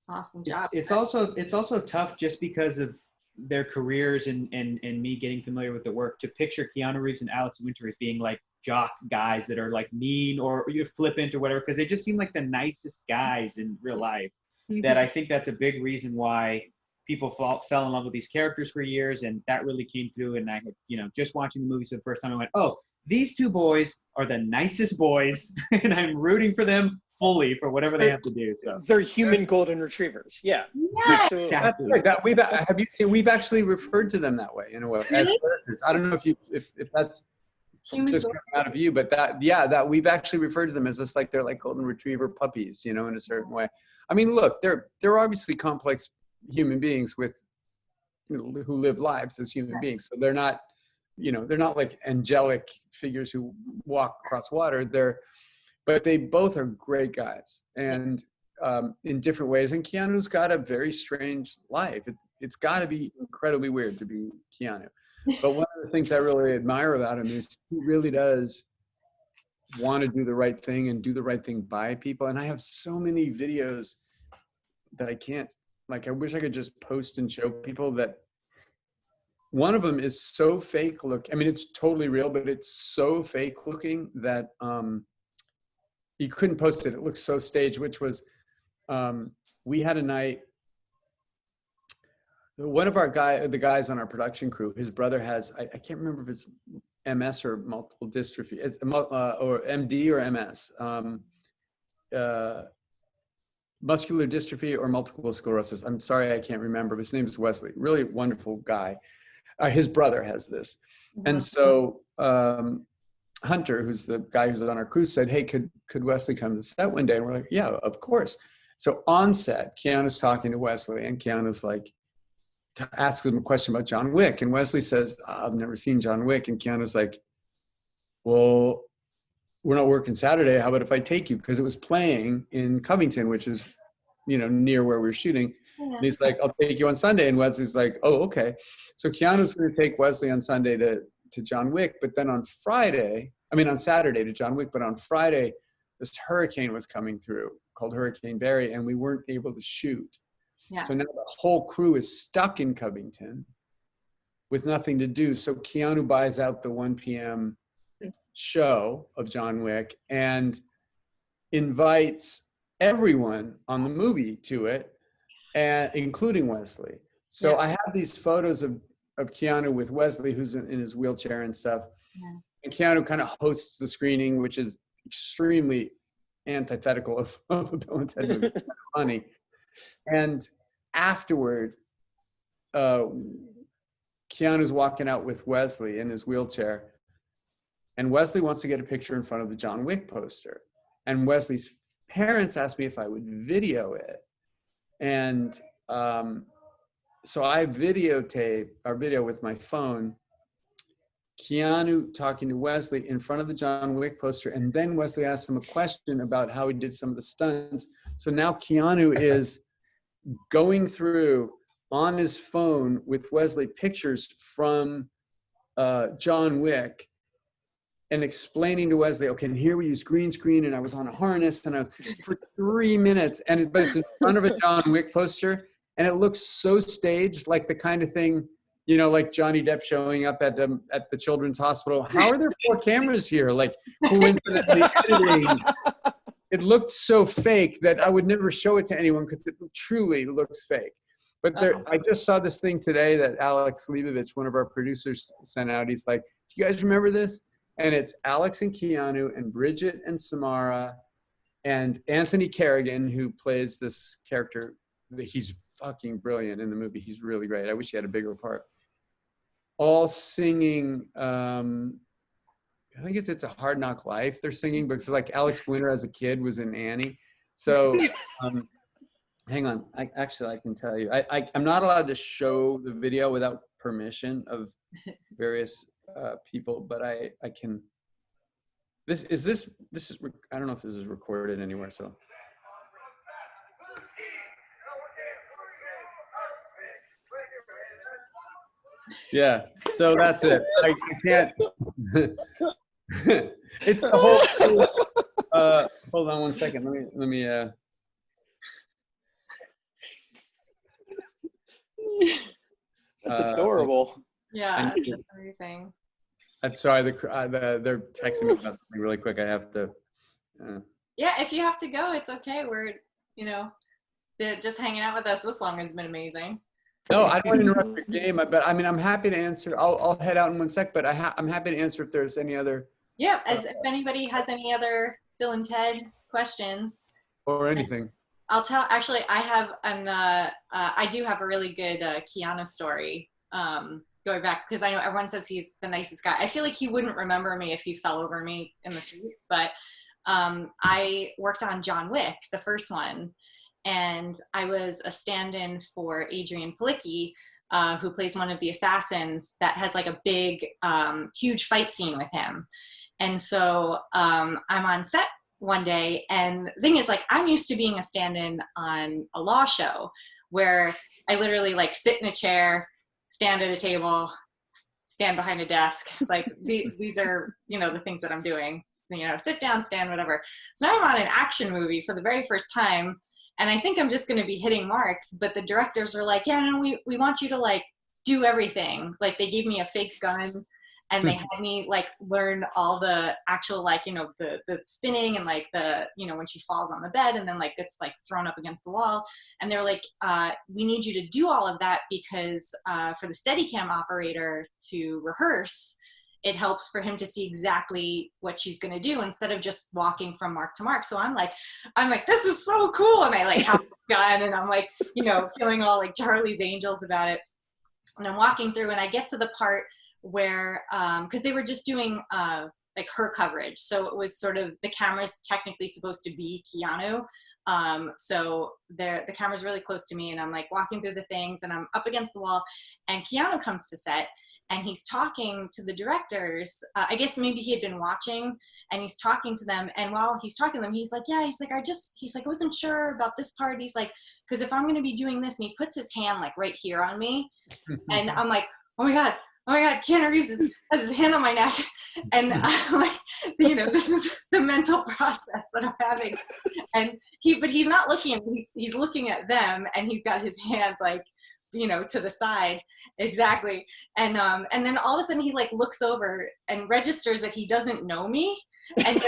awesome job. It's also tough just because of their careers and me getting familiar with the work, to picture Keanu Reeves and Alex Winter as being like jock guys that are like mean or you flippant or whatever, because they just seem like the nicest guys in real life. That I think that's a big reason why people fell in love with these characters for years, and that really came through. And I had, just watching the movies for the first time, I went, oh, these two boys are the nicest boys, and I'm rooting for them fully for whatever they have to do. So they're human golden retrievers. Yeah. Yes. Exactly. We've actually referred to them that way in a way as characters. I don't know if that's just coming out of you, but that we've actually referred to them as just like they're like golden retriever puppies, in a certain way. I mean, look, they're obviously complex human beings who live lives as human beings, so they're not. They're not like angelic figures who walk across water. But they both are great guys, and in different ways. And Keanu's got a very strange life. It's got to be incredibly weird to be Keanu. But one of the things I really admire about him is he really does want to do the right thing and do the right thing by people. And I have so many videos that I can't like, I wish I could just post and show people that one of them is so fake look. I mean, it's totally real, but it's so fake looking that you couldn't post it. It looks so staged, which was, we had a night, one of the guys on our production crew, his brother has, I can't remember if it's MS or multiple dystrophy, it's or MD or MS, muscular dystrophy or multiple sclerosis. I'm sorry, I can't remember. His name is Wesley. Really wonderful guy. His brother has this. And so Hunter, who's the guy who's on our crew, said, hey, could Wesley come to the set one day? And we're like, yeah, of course. So on set, Keanu's talking to Wesley, and Keanu's like, asks him a question about John Wick. And Wesley says, I've never seen John Wick. And Keanu's like, well, we're not working Saturday. How about if I take you? Because it was playing in Covington, which is, near where we're shooting. Yeah. And he's like, I'll take you on Sunday. And Wesley's like, oh, okay. So Keanu's going to take Wesley on Sunday to John Wick. But then on Saturday to John Wick. But on Friday, this hurricane was coming through called Hurricane Barry, and we weren't able to shoot. Yeah. So now the whole crew is stuck in Covington with nothing to do. So Keanu buys out the 1 p.m. show of John Wick and invites everyone on the movie to it, and including Wesley. So I have these photos of Keanu with Wesley, who's in his wheelchair and stuff. Yeah. And Keanu kind of hosts the screening, which is extremely antithetical of a Bill and Ted movie. Funny. And afterward, Keanu's walking out with Wesley in his wheelchair, and Wesley wants to get a picture in front of the John Wick poster. And Wesley's parents asked me if I would video it. And so I videotape our video with my phone, Keanu talking to Wesley in front of the John Wick poster. And then Wesley asked him a question about how he did some of the stunts. So now Keanu is going through on his phone with Wesley pictures from John Wick and explaining to Wesley, okay, and here we use green screen, and I was on a harness, and I was for 3 minutes, but it's in front of a John Wick poster, and it looks so staged, like the kind of thing, like Johnny Depp showing up at the Children's Hospital. How are there 4 cameras here? Like, coincidentally editing. It looked so fake that I would never show it to anyone because it truly looks fake. But I just saw this thing today that Alex Leibovich, one of our producers, sent out. He's like, do you guys remember this? And it's Alex and Keanu and Bridget and Samara and Anthony Kerrigan, who plays this character. He's fucking brilliant in the movie. He's really great. I wish he had a bigger part. All singing, I think it's A Hard Knock Life they're singing, because like Alex Winter as a kid was in Annie. So hang on, I can tell you. I'm not allowed to show the video without permission of various people, but I can. This is I don't know if this is recorded anywhere, so. Yeah, so that's it. I can't. It's the whole. Hold on one second. Let me. That's adorable. Yeah, that's amazing. I'm sorry. They're texting me about something really quick. I have to. Yeah, if you have to go, it's okay. We're just hanging out with us this long has been amazing. No, I don't want to interrupt your game. But I mean, I'm happy to answer. I'll head out in 1 sec. But I'm happy to answer if there's any other. Yeah, if anybody has any other Bill and Ted questions or anything. I'll tell. Actually, I have I do have a really good Keanu story. Going back, because I know everyone says he's the nicest guy. I feel like he wouldn't remember me if he fell over me in the street. But I worked on John Wick, the first one, and I was a stand-in for Adrian Palicki, who plays one of the assassins that has like a big, huge fight scene with him. And so I'm on set one day, and the thing is, like, I'm used to being a stand-in on a law show where I literally like sit in a chair, stand at a table, stand behind a desk. Like these are, the things that I'm doing, sit down, stand, whatever. So now I'm on an action movie for the very first time. And I think I'm just going to be hitting marks, but the directors are like, yeah, no, we want you to like do everything. Like they gave me a fake gun and they had me like learn all the actual, like, you know, the spinning and like the, you know, when she falls on the bed and then like gets like thrown up against the wall. And they're like, we need you to do all of that because for the Steadicam operator to rehearse, it helps for him to see exactly what she's going to do instead of just walking from mark to mark. So I'm like, this is so cool. And I like have a gun and I'm like, you know, feeling all like Charlie's Angels about it. And I'm walking through and I get to the part where, cause they were just doing like her coverage. So it was sort of, the camera's technically supposed to be Keanu. So the camera's really close to me and I'm like walking through the things and I'm up against the wall and Keanu comes to set. And he's talking to the directors. I guess maybe he had been watching and he's talking to them. And while he's talking to them, he's like, yeah, he's like, I wasn't sure about this part. He's like, because if I'm going to be doing this, and he puts his hand like right here on me. And I'm like, oh my God, Keanu Reeves has his hand on my neck. And I'm like, you know, this is the mental process that I'm having. And but he's not looking, he's looking at them and he's got his hand like, you know, to the side. Exactly. And then all of a sudden he like looks over and registers that he doesn't know me and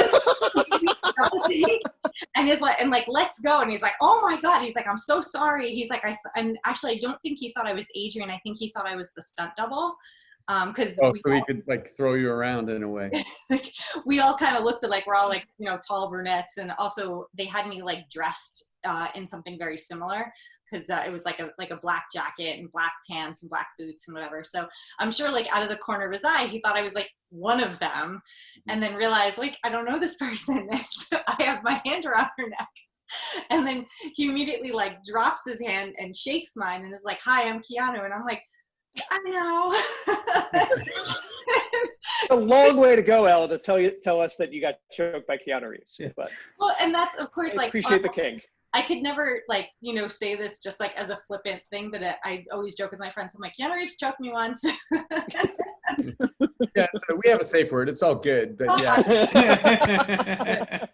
and is like, and like, let's go. And he's like, oh my God. He's like, I'm so sorry. He's like, and actually I don't think he thought I was Adrian. I think he thought I was the stunt double. Cause so he could like throw you around in a way. Like we all kind of looked at like, we're all like, you know, tall brunettes. And also they had me like dressed in something very similar. Because it was like a black jacket and black pants and black boots and whatever. So I'm sure like out of the corner of his eye, he thought I was like one of them and then realized like, I don't know this person. And so I have my hand around her neck. And then he immediately like drops his hand and shakes mine and is like, hi, I'm Keanu. And I'm like, I know. A long way to go, Ella, to tell us that you got choked by Keanu Reeves. But well, and that's of course like appreciate the kink. I could never like, you know, say this just like as a flippant thing, but I always joke with my friends. I'm like, Keanu Reeves choked me once. Yeah, so we have a safe word. It's all good, but yeah.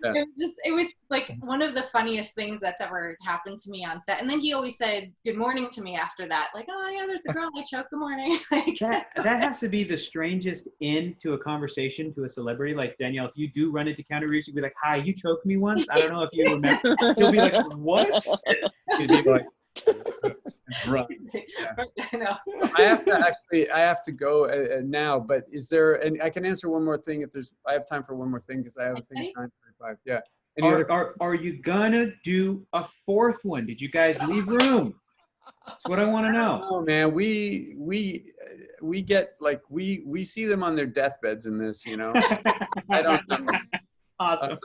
It was like one of the funniest things that's ever happened to me on set. And then he always said good morning to me after that. Like, oh yeah, there's the girl I choked, good morning. Like, that has to be the strangest end to a conversation to a celebrity. Like Danielle, if you do run into Keanu Reeves, you'd be like, hi, you choked me once? I don't know if you remember. He'll be like, what? He'd be like, run. Yeah. I have to go now, but is there, and I can answer one more thing if I have time for one more thing because I have a thing at 9:45. Yeah. Are you gonna do a fourth one? Did you guys leave room? That's what I want to know. Oh man, we get like we see them on their deathbeds in this, you know. I don't know. Awesome.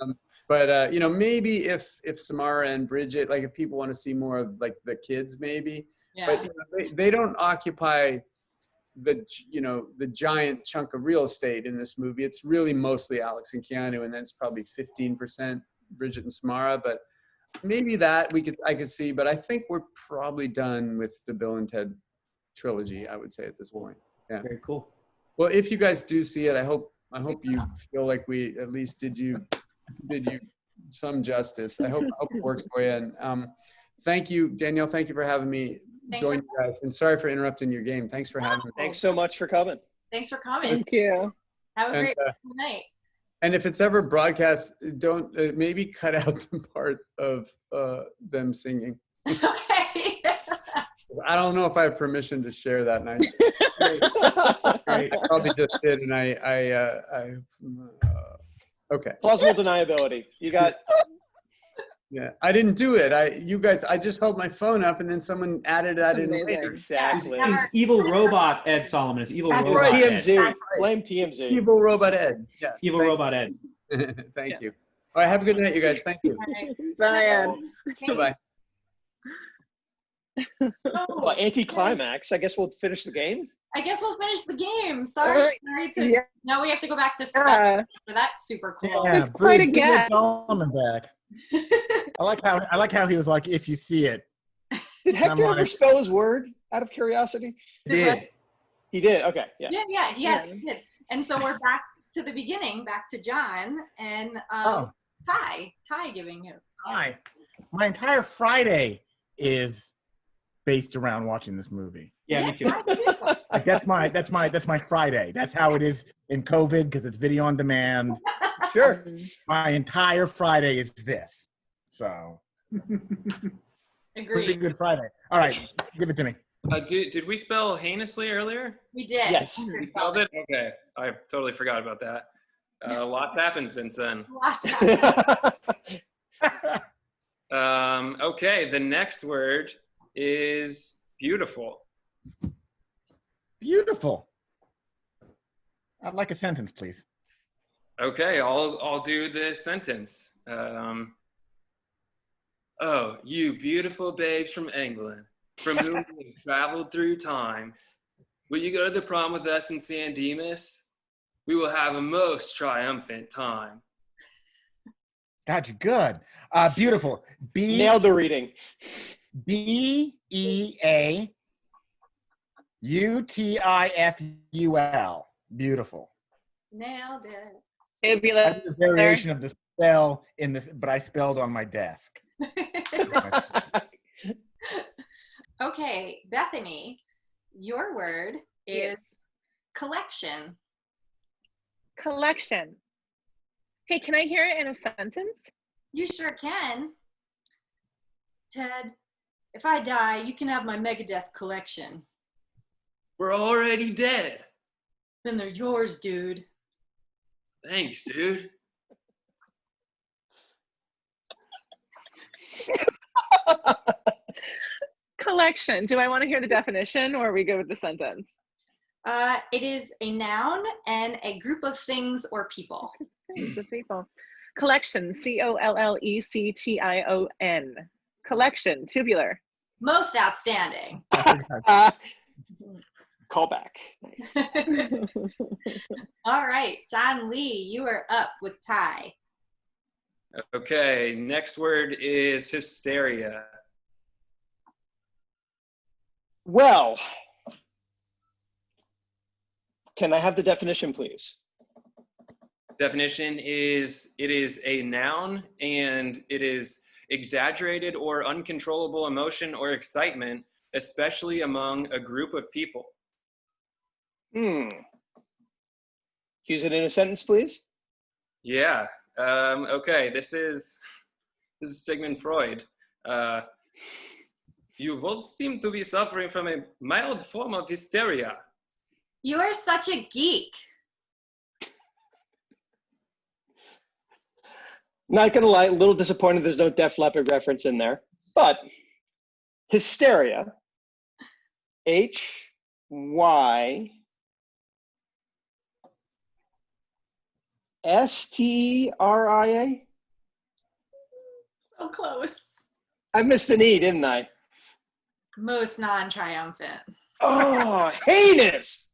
But you know, maybe if Samara and Bridget, like if people want to see more of like the kids, maybe. Yeah. But you know, they don't occupy the giant chunk of real estate in this movie. It's really mostly Alex and Keanu, and then it's probably 15% Bridget and Samara. But maybe that I could see. But I think we're probably done with the Bill and Ted trilogy, I would say at this point. Yeah. Very cool. Well, if you guys do see it, I hope you feel like we at least did you some justice. I hope it works for you. And thank you, Danielle. Thank you for having me join you guys. And sorry for interrupting your game. Thanks for having me. Thanks so much for coming. Thanks for coming. Thank you. Have a great rest of the night. And if it's ever broadcast, don't maybe cut out the part of them singing. Okay. I don't know if I have permission to share that night. I probably just did, and I okay. Plausible deniability. You got. Yeah, I didn't do it. I just held my phone up, and then someone added that in later. Exactly. He's evil robot Ed Solomon. Is evil That's robot right. TMZ. Ed. Blame TMZ. Evil robot Ed. Yeah. Evil robot Ed. Thank you. All right. Have a good night, you guys. Thank you. Bye, Ed. Goodbye. Well, anticlimax. I guess we'll finish the game. I guess we'll finish the game. Sorry to. Yeah. Now we have to go back to stuff for that super cool. Yeah, It's quite a bring guess. Solomon back. I like how he was like, if you see it. Did Hector ever spell his word out of curiosity? He did. He did. Okay. Yeah. Yeah. Yes, he did. And so we're back to the beginning, back to John and Ty giving him. Hi. my entire Friday is based around watching this movie. Yeah, me too. Like that's my Friday. That's how it is in COVID because it's video on demand. Sure. My entire Friday is this. So pretty Agreed. good Friday. All right, give it to me. Did we spell heinously earlier? We did. Yes. We spelled it? Okay. I totally forgot about that. Lots happened since then. Lots of Okay, the next word is beautiful. Beautiful. I'd like a sentence, please. Okay, I'll do the sentence. Oh, you beautiful babes from England, from whom we traveled through time. Will you go to the prom with us in San Dimas? We will have a most triumphant time. God, you're good. Beautiful. Nailed the reading. Beautiful. Beautiful. Nailed it. Fabulous. I did a variation of the spell in this, but I spelled on my desk. Okay, Bethany, your word is Yes. collection. Collection. Hey, can I hear it in a sentence? You sure can. Ted, if I die, you can have my Megadeth collection. We're already dead. Then they're yours, dude. Thanks, dude. Collection. Do I want to hear the definition or are we good with the sentence? It is a noun and a group of things or people. The people. Collection. Collection. Collection. Tubular. Most outstanding. Callback. Nice. All right, John Lee, you are up with tie. Okay, next word is hysteria. Well, can I have the definition, please? Definition is it is a noun and it is exaggerated or uncontrollable emotion or excitement, especially among a group of people. Use it in a sentence, please. Yeah. Okay. This is Sigmund Freud. You both seem to be suffering from a mild form of hysteria. You are such a geek. Not gonna lie, a little disappointed there's no Def Leppard reference in there, but hysteria, Hysteria. So close. I missed an E, didn't I? Most non-triumphant. Oh, heinous!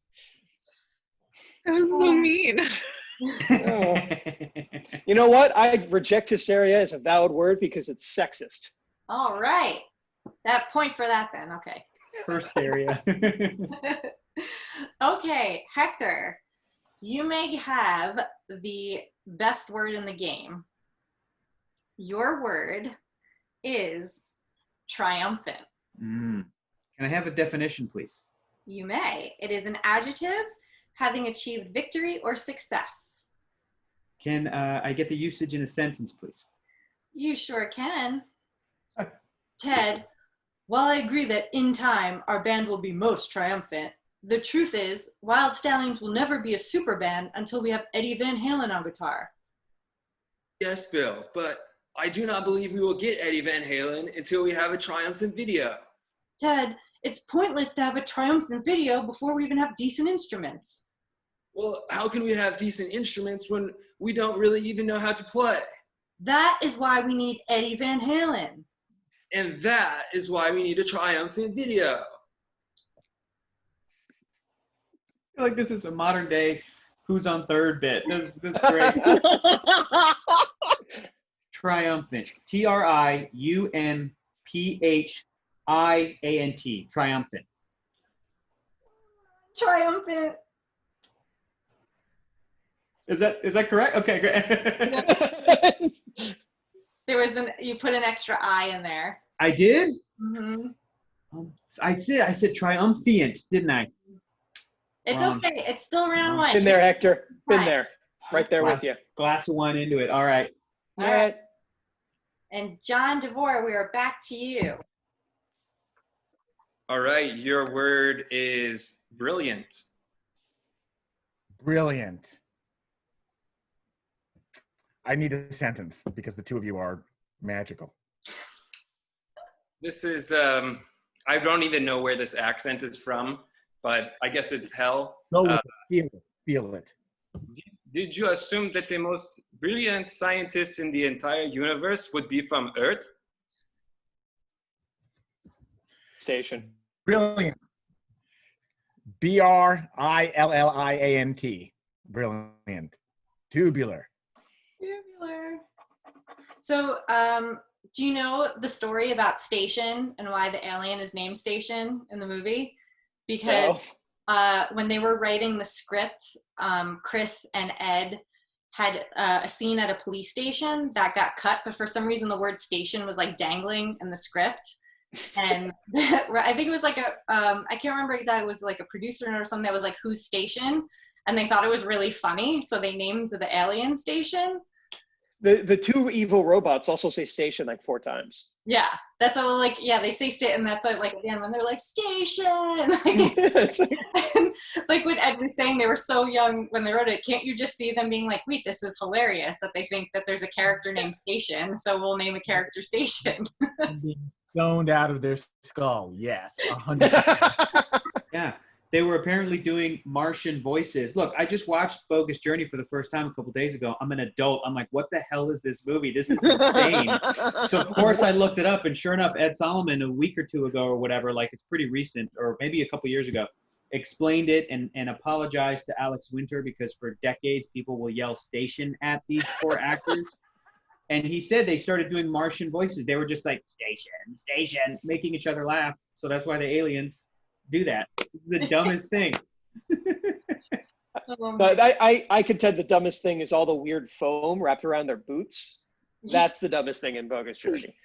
That was so mean. Oh. You know what? I reject hysteria as a valid word because it's sexist. All right. That point for that then. Okay. First area. Okay, Hector, you may have the best word in the game. Your word is triumphant. Can I have a definition, please? You may. It is an adjective having achieved victory or success. Can I get the usage in a sentence, please? You sure can. Ted, while I agree that in time our band will be most triumphant, the truth is Wild Stallions will never be a super band until we have Eddie Van Halen on guitar. Yes, Bill, but I do not believe we will get Eddie Van Halen until we have a triumphant video. Ted, it's pointless to have a triumphant video before we even have decent instruments. Well, how can we have decent instruments when we don't really even know how to play? That is why we need Eddie Van Halen. And that is why we need a triumphant video. I feel like this is a modern day Who's on Third bit. This is great. Triumphant. Triumphiant. Triumphant. Triumphant. Is that correct? Okay, great. you put an extra I in there. I did? Mm-hmm. I said triumphant, didn't I? It's okay. It's still round one. Been there, Hector. Been Fine. there. Right there with you. Glass of wine into it. All right. All right. And John DeVore, we are back to you. All right, your word is brilliant. Brilliant. I need a sentence because the two of you are magical. This is, I don't even know where this accent is from, but I guess it's hell. Go with it. Feel it. Feel it. Did you assume that the most brilliant scientists in the entire universe would be from Earth? Station. Brilliant. Brilliant. Brilliant. Tubular. Tubular. So, do you know the story about Station and why the alien is named Station in the movie? Because when they were writing the script, Chris and Ed had a scene at a police station that got cut, but for some reason the word station was like dangling in the script. And I think it was like I can't remember exactly, it was like a producer or something that was like, whose station? And they thought it was really funny, so they named the alien Station. The two evil robots also say station like 4 times. Yeah, that's all. Like, yeah, they say station, and that's like again when they're like station. Like when Ed was saying, they were so young when they wrote it. Can't you just see them being like, "Wait, this is hilarious that they think that there's a character named Station, so we'll name a character Station." Stoned out of their skull. Yes, 100%. Yeah. They were apparently doing Martian voices. Look, I just watched Bogus Journey for the first time a couple days ago. I'm an adult. I'm like, what the hell is this movie? This is insane. So, of course, I looked it up. And sure enough, Ed Solomon, a week or two ago or whatever, like it's pretty recent, or maybe a couple years ago, explained it and apologized to Alex Winter because for decades, people will yell station at these poor actors. And he said they started doing Martian voices. They were just like, station, station, making each other laugh. So that's why the aliens do that. It's the dumbest thing. But I contend the dumbest thing is all the weird foam wrapped around their boots. That's the dumbest thing in Bogus Journey.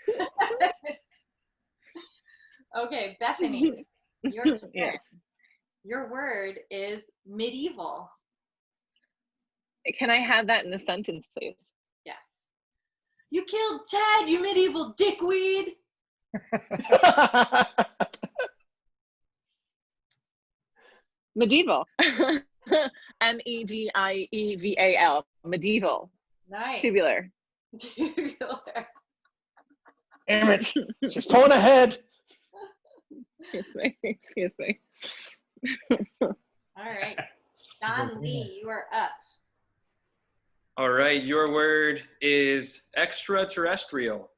Okay, Bethany, your turn. Yes. Your word is medieval. Can I have that in a sentence, please? Yes. You killed Ted, you medieval dickweed. Medieval. MEDIEVAL. Medieval. Nice. Tubular. Tubular. Damn it. She's pulling ahead. Excuse me. Excuse me. All right. Don Lee, you are up. All right, your word is extraterrestrial.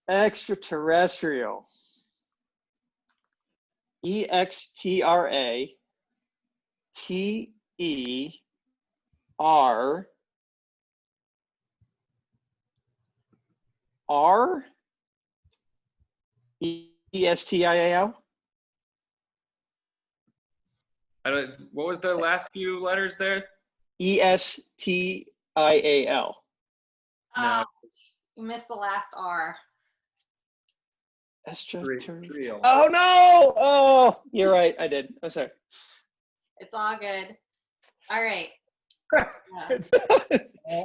Extraterrestrial. EXTRESTIAL. What was the last few letters there? ESTIAL. Oh, you missed the last R. Extraterrestrial. Oh no! Oh, you're right. I did. I'm sorry. It's all good. All right.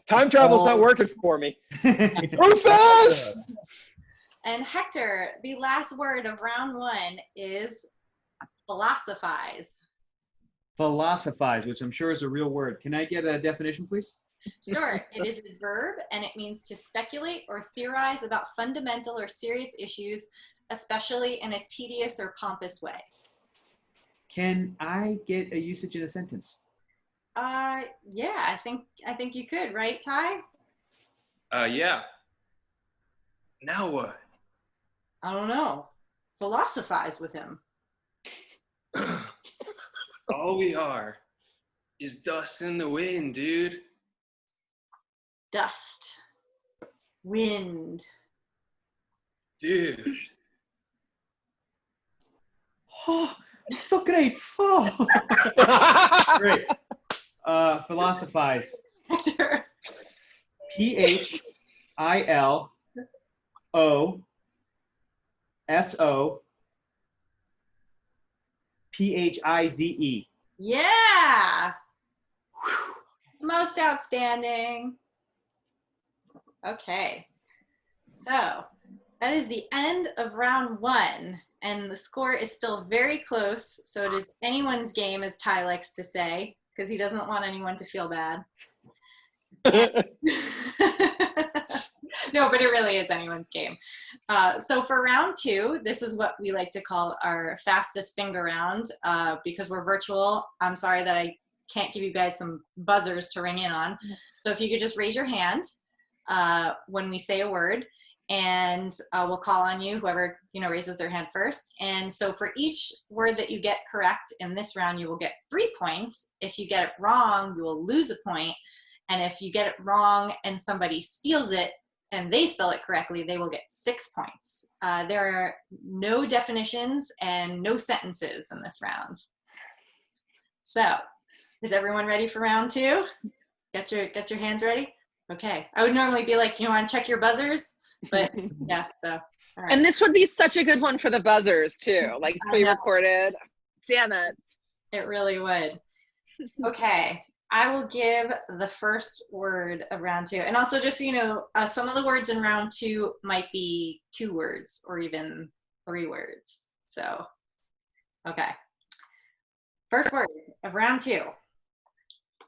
Time travel's not working for me. Rufus! And Hector, the last word of round 1 is philosophize. Philosophize, which I'm sure is a real word. Can I get a definition, please? Sure. It is a verb, and it means to speculate or theorize about fundamental or serious issues, especially in a tedious or pompous way. Can I get a usage in a sentence? Yeah, I think you could, right, Ty? Yeah. Now what? I don't know. Philosophize with him. All we are is dust in the wind, dude. Dust. Wind. Dude. Oh, it's so great. Oh. Great. Philosophize. Hector. PHILOSOPHIZE. Yeah. Most outstanding. Okay. So that is the end of round 1. And the score is still very close. So it is anyone's game, as Ty likes to say, because he doesn't want anyone to feel bad. No, but it really is anyone's game. So for round 2, this is what we like to call our fastest finger round because we're virtual. I'm sorry that I can't give you guys some buzzers to ring in on. So if you could just raise your hand when we say a word, and we'll call on you, whoever raises their hand first. And so for each word that you get correct in this round, you will get 3 points. If you get it wrong, you will lose a point. And if you get it wrong and somebody steals it and they spell it correctly, they will get 6 points. There are no definitions and no sentences in this round. So is everyone ready for round 2? Get your hands ready? Okay. I would normally be like, you want to check your buzzers? But yeah, so. All right. And this would be such a good one for the buzzers too, like pre-recorded. Damn it. It really would. Okay. I will give the first word of round 2. And also just so you know, some of the words in round 2 might be 2 words or even 3 words. So, okay. First word of round 2.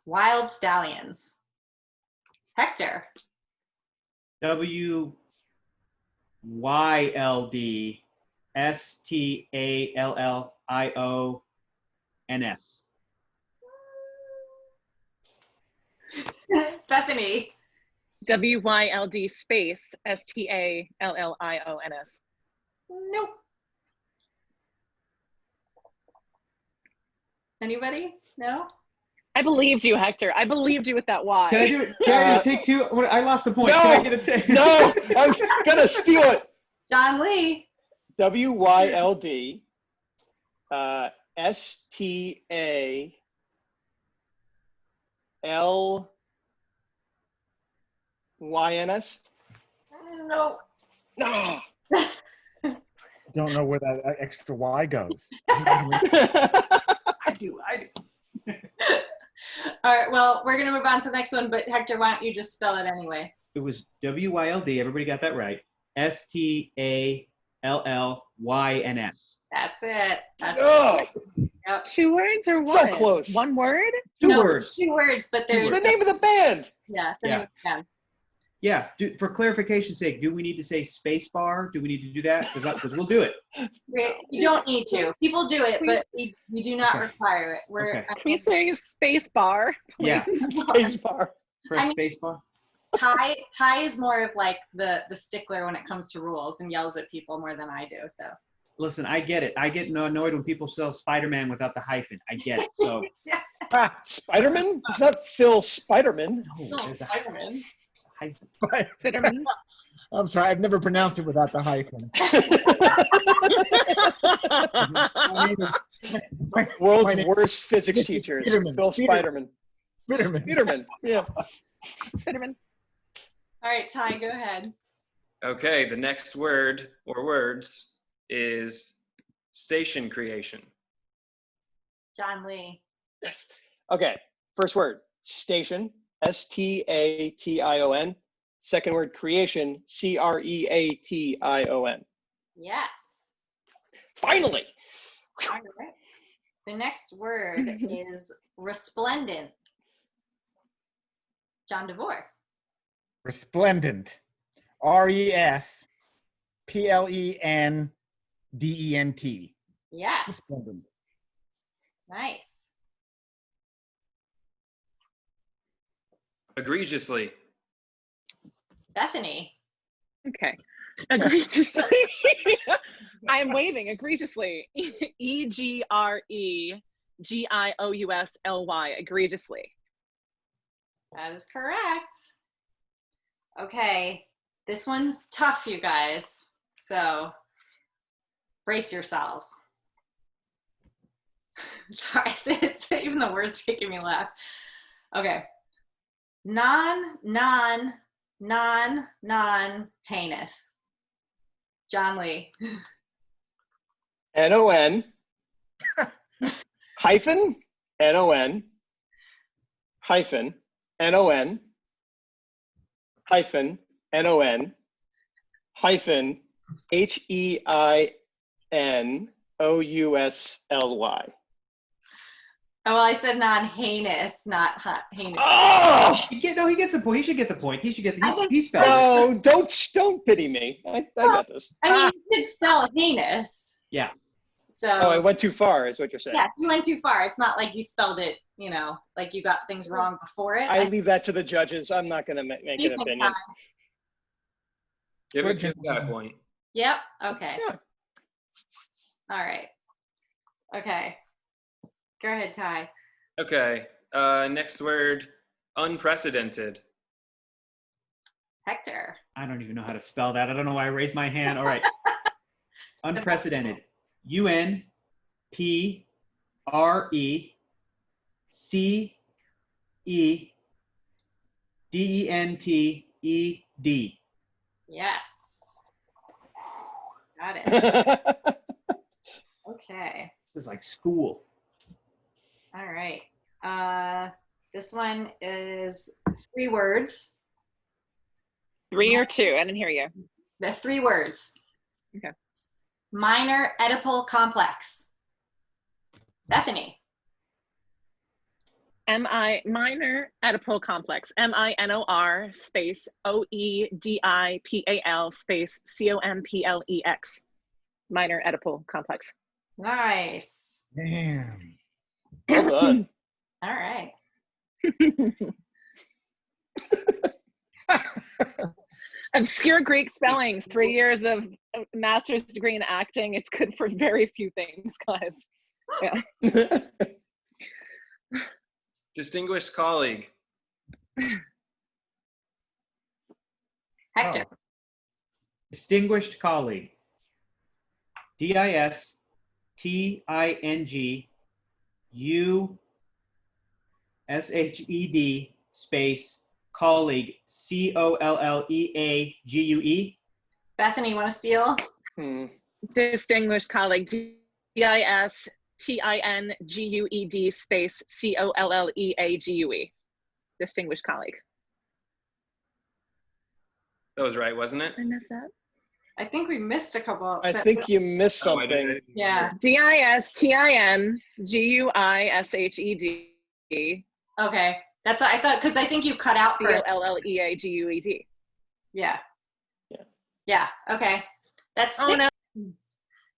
Wild stallions. Hector. WYLDSTALLIONS. Bethany. WYLD space STALLIONS. Nope. Anybody? No? I believed you, Hector. I believed you with that Y. Can I do it? Can I take 2? I lost the point. No, Can I get a take? no, I'm gonna steal it. John Lee. WYLD STALLIONS. No. No. Don't know where that extra Y goes. I do. All right, well, we're going to move on to the next one, but Hector, why don't you just spell it anyway? It was WYLD. Everybody got that right. STALLYNS. That's it. That's Oh, Yep. 2 words or so one? close. 1 word? 2 No, words. 2 words, but there's The name of the band. yeah, the Yeah. name of the band. Yeah. For clarification's sake, do we need to say space bar? Do we need to do that? Because we'll do it. You don't need to. People do it, but we do not Okay. require it. We're Okay. Can we say space bar? Yeah. Space bar. Press I mean- space bar. Ty is more of like the stickler when it comes to rules and yells at people more than I do. So Listen, I get it. I get annoyed when people spell Spider-Man without the hyphen. I get it. So Spider-Man? It's not Phil Spider-Man. no, there's a Spider-Man. hyphen. Fitterman. I'm sorry, I've never pronounced it without the hyphen. My name is World's name- worst physics teachers. Peterman. Phil Spider-Man. Bitterman. Peterman. Yeah. Fitterman. All right, Ty, go ahead. Okay, the next word or words is station creation. John Lee. Yes. Okay. First word, station. STATION. Second word, creation. CREATION. Yes. Finally. All right. The next word is resplendent. John DeVore. Resplendent. RESPLENDENT. Yes. Resplendent. Nice. Egregiously. Bethany. Okay. Egregiously. I am waving egregiously. EGREGIOUSLY. Egregiously. That is correct. Okay. This one's tough, you guys. So brace yourselves. Sorry, it's even the words making me laugh. Okay. Non non-heinous. John Lee. N-O-N hyphen N-O-N hyphen N-O-N hyphen N-O-N hyphen H-E-I-N-O-U-S-L-Y. Oh, well, I said non-heinous, not heinous. Oh! He gets the point. He should get the point. He spelled it. No, don't pity me. I got this. I mean, you did spell heinous. Yeah. So. Oh, I went too far, is what you're saying. Yes, you went too far. It's not like you spelled it, like you got things wrong before it. I leave that to the judges. I'm not going to make an opinion. Give it a point. Yep. Okay. Yeah. All right. Okay. Go ahead, Ty. Okay. Next word, unprecedented. Hector. I don't even know how to spell that. I don't know why I raised my hand. All right. Unprecedented. U-N-P-R-E-C-E-D-E-N-T-E-D. Yes. Got it. Okay. This is like school. All right. This one is 3 words. 3 or 2? I didn't hear you. The 3 words. Okay. Minor Oedipal complex. Bethany. Minor Oedipal complex. M-I-N-O-R space O-E-D-I-P-A-L space C-O-M-P-L-E-X. Minor Oedipal complex. Nice. Damn. Well done. All right. Obscure Greek spellings. 3 years of master's degree in acting. It's good for very few things, guys. Yeah. Distinguished colleague. Hector. Oh. Distinguished colleague. D-I-S-T-I-N-G-U-S-H-E-D space colleague. C-O-L-L-E-A-G-U-E. Bethany, want to steal? Distinguished colleague. D-I-S-T-I-N-G-U-E-D space C-O-L-L-E-A-G-U-E. Distinguished colleague. That was right, wasn't it? Did I miss that? I think we missed a couple. I think you missed Oh, I something. did. Yeah. D-I-S-T-I-N-G-U-I-S-H-E-D. Okay. That's what I thought, because I think you cut out for C-O-L-L-E-A-G-U-E-D. Yeah. Yeah. Yeah. Okay. That's 6. Oh, no.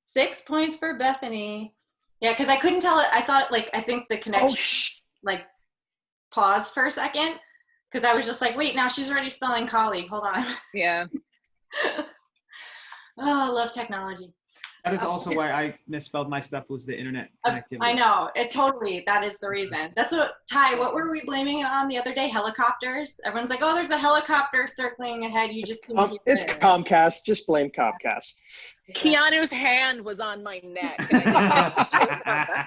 6 points for Bethany. Yeah, because I couldn't tell it. I thought, I think the connection, paused for a second, because I was just like, wait, now she's already spelling colleague. Hold on. Yeah. Oh, I love technology. That is also why I misspelled my stuff, was the internet connectivity. I know. That is the reason. That's what, Ty, what were we blaming it on the other day? Helicopters? Everyone's like, oh, there's a helicopter circling ahead. You just couldn't hear It's it. Comcast. Just blame Comcast. Keanu's hand was on my neck. And I just remembered that.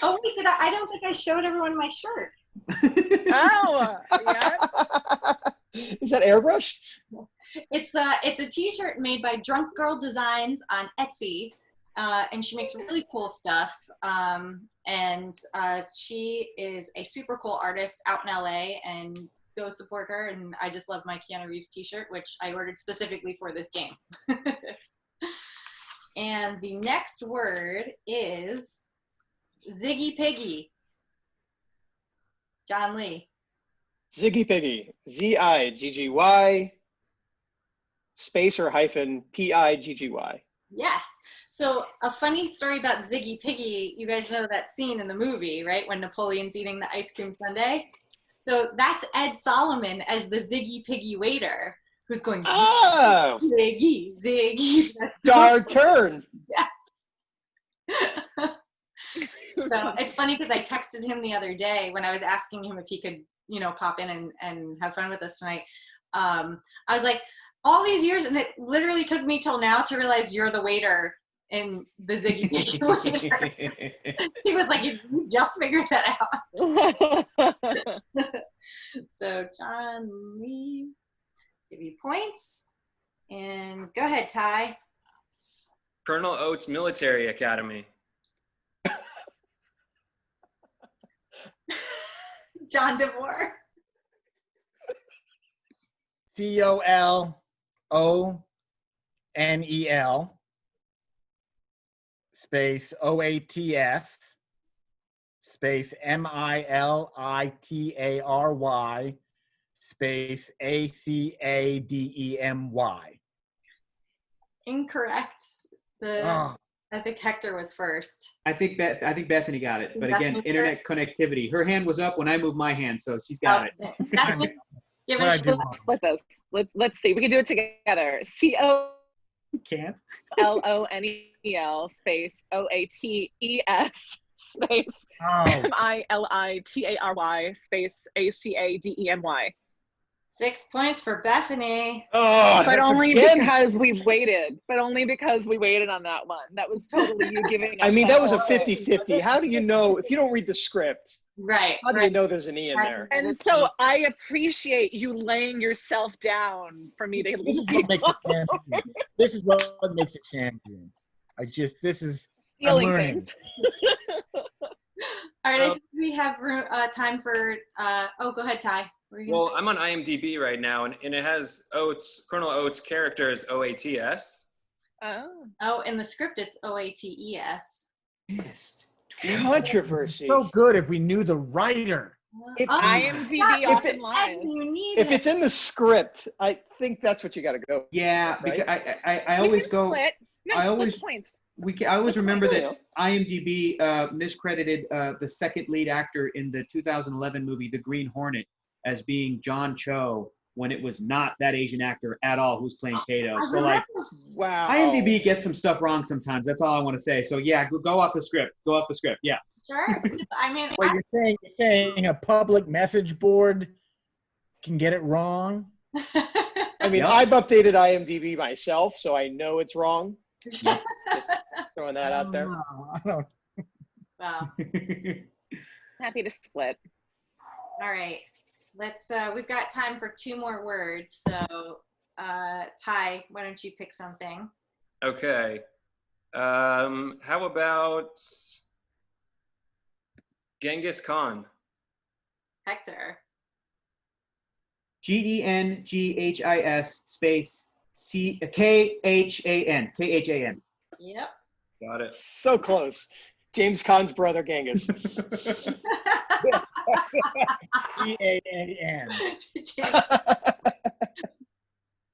Oh, wait, I don't think I showed everyone my shirt. Oh, yeah. Is that airbrushed? It's a t-shirt made by Drunk Girl Designs on Etsy, and she makes really cool stuff. And she is a super cool artist out in LA, and go support her. And I just love my Keanu Reeves t-shirt, which I ordered specifically for this game. And the next word is Ziggy Piggy. John Lee. Ziggy Piggy. Z-I-G-G-Y space or hyphen P-I-G-G-Y. Yes. So a funny story about Ziggy Piggy, you guys know that scene in the movie, right? When Napoleon's eating the ice cream sundae. So that's Ed Solomon as the Ziggy Piggy waiter, who's going, Oh! Ziggy, Ziggy. Darn turn. Yes. So it's funny because I texted him the other day when I was asking him if he could, pop in and have fun with us tonight. I was like, all these years, and it literally took me till now to realize you're the waiter in the Ziggy Piggy waiter. He was like, you just figured that out. So John Lee, give you points. And go ahead, Ty. Colonel Oates Military Academy. John DeVore. COLONEL space OATS space MILITARY space ACADEMY. Incorrect. Oh, I think Hector was first. I think Bethany got it, but again, Bethany internet connectivity. Her hand was up when I moved my hand, so she's got it. Bethany, give what I it do a wrong. Let's split this. Let's see. We can do it together. Can't. COLONEL space OATES space Oh, MILITARY space ACADEMY. 6 points for Bethany. Oh, But that's only again. because we waited. But only because we waited on that one. That was totally you giving us. I mean, that was a point. 50-50. How do you know if you don't read the script? Right. How do you know there's an E in Right. there? And so I appreciate you laying yourself down for me to this is what makes it champion. This is what makes it champion. I'm stealing learning. things. All right, I think we have time for, go ahead, Ty. What were you gonna Well, I'm on IMDb right now, and it has Colonel Oates' character is OATS. Oh. Oh, in the script, it's OATES. Controversy. So good if we knew the writer. If- IMDb If often Ed, lies. you need If it. it's in the script, I think that's what you got to go. Yeah, Right? because I We always can go. split. No, I split always- the points. I always remember Yeah. that IMDb miscredited the second lead actor in the 2011 movie The Green Hornet as being John Cho when it was not that Asian actor at all who's playing Kato. I So like Wow. IMDb gets some stuff wrong sometimes. That's all I want to say. So yeah, go off the script. Go off the script. Yeah. Sure. I mean, Wait, you're saying a public message board can get it wrong? I mean, Yep. I've updated IMDb myself, so I know it's wrong. Just throwing that out there. No, I don't. Wow. Happy to split. All right. Let's, we've got time for 2 more words. So, Ty, why don't you pick something? Okay. How about Genghis Khan? Hector. GENGHIS space KHAN. Yep. Got it. So close. James Caan's brother, Genghis. EAAN.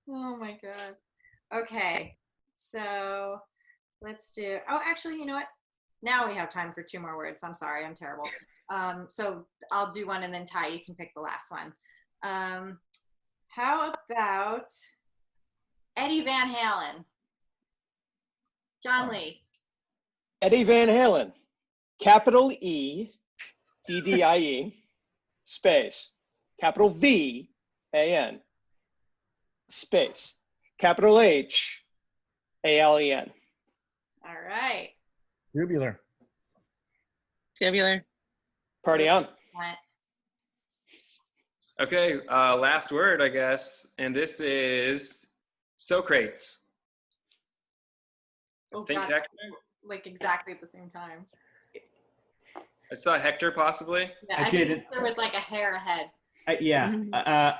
Oh my God. Okay. So let's do, actually, you know what? Now we have time for 2 more words. I'm sorry, I'm terrible. So I'll do one and then Ty, you can pick the last one. How about Eddie Van Halen? John Lee. Eddie Van Halen. Capital E, DDIE, space. Capital V, AN, space. Capital H, ALEN. All right. Tubular. Tubular. Party on. Okay, last word, I guess, and this is Socrates. Oh, Think God. Hector? Like exactly at the same time. I saw Hector possibly. Yeah, I think did. there was like a hair ahead. Yeah.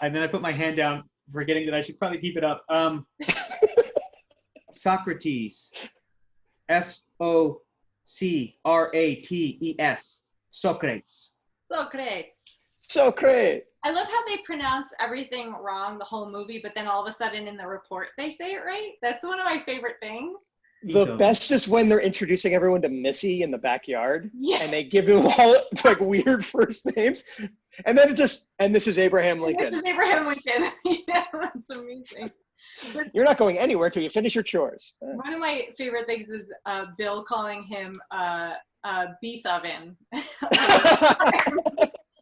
And then I put my hand down, forgetting that I should probably keep it up. Socrates. SOCRATES. Socrates. Socrates. So great. I love how they pronounce everything wrong the whole movie, but then all of a sudden in the report they say it right. That's one of my favorite things. The best is when they're introducing everyone to Missy in the backyard, Yes. and they give them all like weird first names, and then and this is Abraham This Lincoln. is Abraham Lincoln. Yeah, that's amazing. You're not going anywhere till you finish your chores. One of my favorite things is Bill calling him beef oven.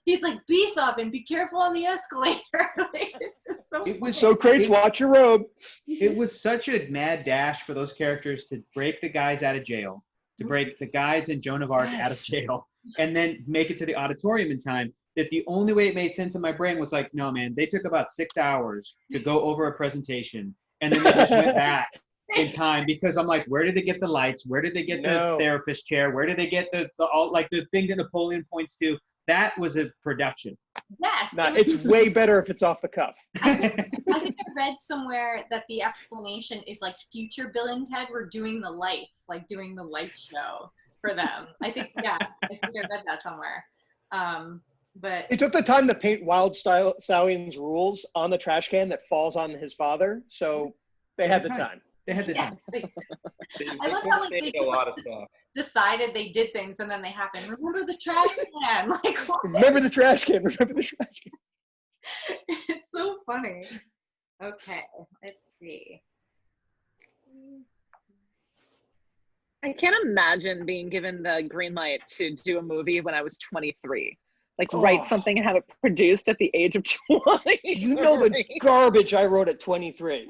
He's like, beef oven, be careful on the escalator. Like, it's just so It was So crates, watch your robe. It was such a mad dash for those characters to break the guys out of jail, to break the guys in Joan of Arc out of jail, and then make it to the auditorium in time. that the only way it made sense in my brain was like, no, man, they took about 6 hours to go over a presentation, and then they just went back in time, because I'm like, where did they get the lights? Where did they get the therapist chair? Where did they get the thing that Napoleon points to? That was a production. Yes. No, it's way better if it's off the cuff. I think I read somewhere that the explanation is like future Bill and Ted were doing the lights, like doing the light show for them. I think I read that somewhere. But he took the time to paint Wild Stallion's rules on the trash can that falls on his father, so they had the time. They had the time. I love how like they a lot of stuff. decided they did things and then they happen. Remember the trash can? Like, what? Remember the trash can. Remember the trash can. It's so funny. Okay, let's see. I can't imagine being given the green light to do a movie when I was 23. Like write something and have it produced at the age of 20. You know the garbage I wrote at 23.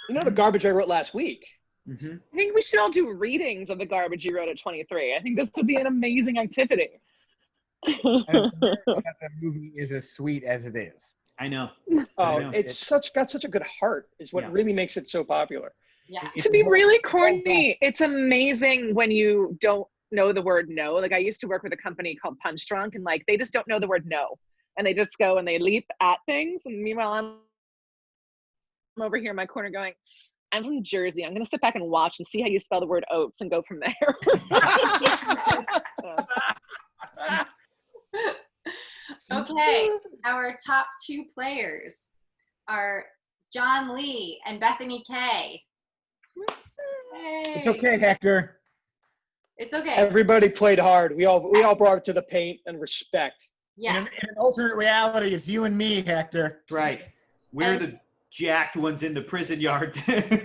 You know the garbage I wrote last week. Mm-hmm. I think we should all do readings of the garbage you wrote at 23. I think this would be an amazing activity. That movie is as sweet as it is. I know. Oh, I know. it's got such a good heart is what really makes it so popular. Yeah. To be really corny, it's amazing when you don't know the word no. Like I used to work with a company called Punch Drunk, and like they just don't know the word no. And they just go and they leap at things. And meanwhile, I'm over here in my corner going, I'm from Jersey. I'm going to sit back and watch and see how you spell the word oats and go from there. Okay, our top two players are John Lee and Bethany Kay. Hey. It's okay, Hector. It's okay. Everybody played hard. We all brought it to the paint and respect. Yeah. In an alternate reality, it's you and me, Hector. That's right. We're the jacked ones in the prison yard. In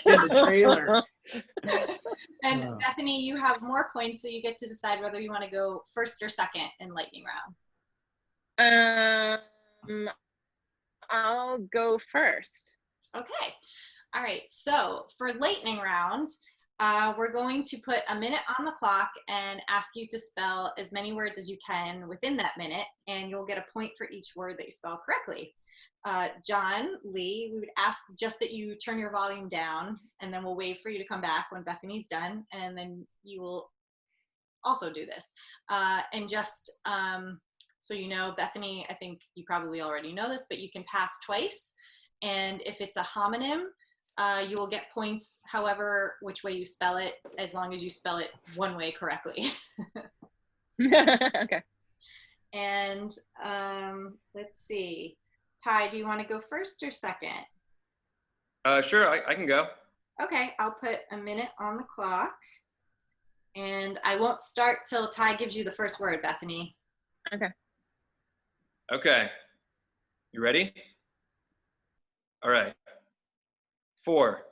the trailer. And Bethany, you have more points, so you get to decide whether you want to go first or second in lightning round. I'll go first. Okay. All right. So for lightning round, we're going to put a minute on the clock and ask you to spell as many words as you can within that minute, and you'll get a point for each word that you spell correctly. John Lee, we would ask just that you turn your volume down, and then we'll wait for you to come back when Bethany's done, and then you will also do this. And just so you know, Bethany, I think you probably already know this, but you can pass twice, and if it's a homonym, you will get points however which way you spell it, as long as you spell it one way correctly. Okay. And let's see. Ty, do you want to go first or second? Sure, I can go. Okay, I'll put a minute on the clock. And I won't start till Ty gives you the first word, Bethany. Okay. Okay. You ready? All right. 4.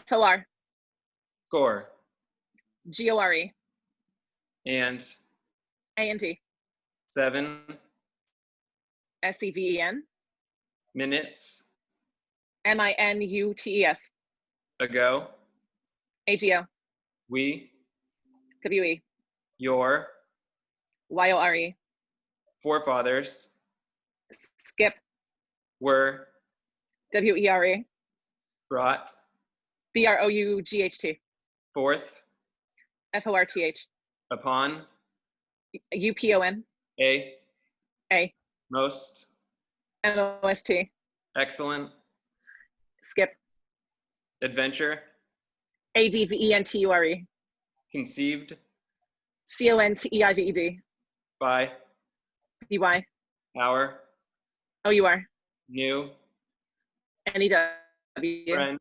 FOR. Score. GORE. And ANT. 7 SEVEN. minutes MINUTES. ago. AGO. We, WE. your YORE. forefathers Skip. were WERE. brought BROUGHT. forth FORTH. upon UPON. a A. most MOST. excellent Skip. adventure ADVENTURE. conceived CONTEIVED. by BY. our OUR. new NEW. friends.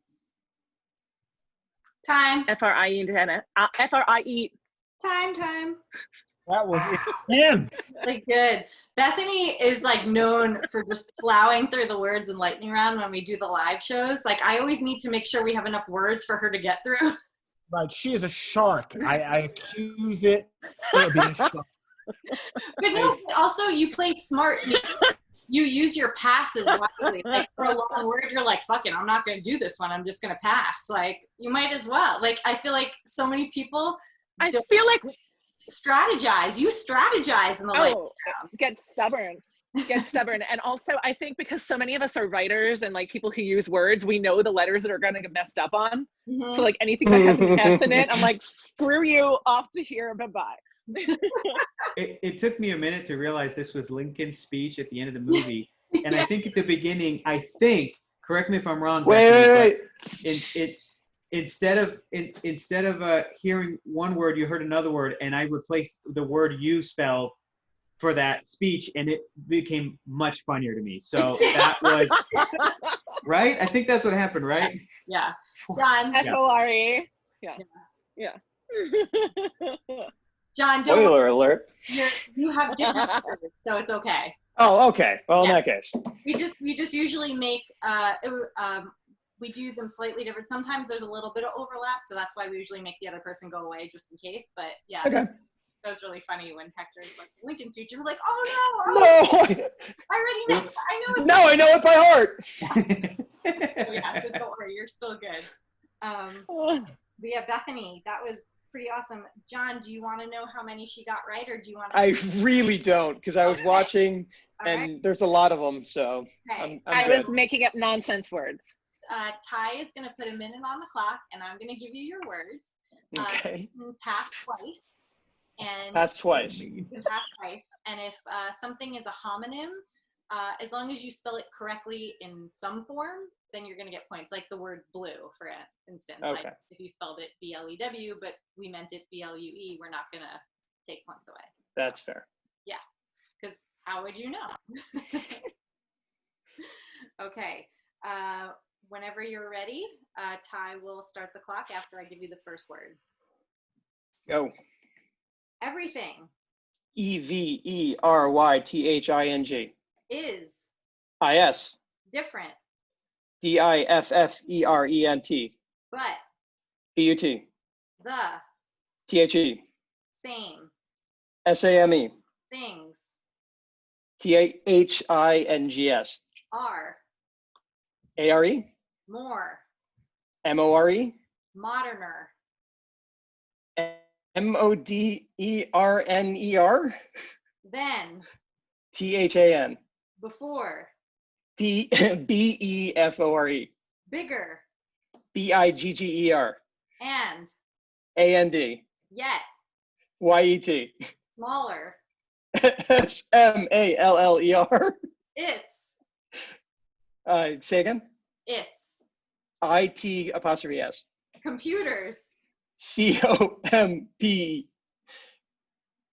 Time. FRIE. FRIE. Time. That was intense. Really good. Bethany is like known for just plowing through the words in lightning round when we do the live shows. Like I always need to make sure we have enough words for her to get through. Right, she is a shark. I accuse it of being a shark. But no, but also you play smart. You use your passes wisely. Like for a long word, you're like, fuck it, I'm not going to do this one. I'm just going to pass. Like you might as well. Like I feel like so many people. I feel like Strategize. You strategize in the light. Get stubborn. And also, I think because so many of us are writers and like people who use words, we know the letters that are going to get messed up on. Mm-hmm. So like anything that has an S in it, I'm like, screw you, off to here, bye-bye. It took me a minute to realize this was Lincoln's speech at the end of the movie. And I think at the beginning, correct me if I'm wrong, Wait. Instead of hearing one word, you heard another word, and I replaced the word you spelled for that speech, and it became much funnier to me. So that was right. I think that's what happened, right? Yeah. John. F-O-R-E. Yeah. John, don't Spoiler worry. alert. You have different words, so it's okay. Oh, okay. Well, in that case, we just usually make we do them slightly different. Sometimes there's a little bit of overlap, so that's why we usually make the other person go away just in case. But yeah. Okay. That was really funny when Hector's like Lincoln's speech. You were like, oh no! I already know. I know it. Now I know it by heart. So don't worry, you're still good. But yeah, Bethany, that was pretty awesome. John, do you want to know how many she got right, or do you want to? I really don't, because I was watching, and there's a lot of them. So okay. I was making up nonsense words. Ty is going to put a minute on the clock, and I'm going to give you your words. Okay. You can pass twice. And pass twice. You can pass twice. And if something is a homonym, as long as you spell it correctly in some form, then you're going to get points. Like the word blue, for instance. Okay. Like if you spelled it B-L-E-W, but we meant it B-L-U-E, we're not going to take points away. That's fair. Yeah. Because how would you know? Okay. Whenever you're ready, Ty will start the clock after I give you the first word. Go. Everything. EVERYTHING. Is. IS. Different. DIFFERENT. But. BUT. The. THE. Same. SAME. Things. THINGS. Are. ARE. More. MORE. Moderner. MODERNER. Then. THAN. Before. BEFORE. Bigger. BIGGER. And. AND. Yet. YET. Smaller. SMALLER. It's. Say again. It's. IT''S. Computers.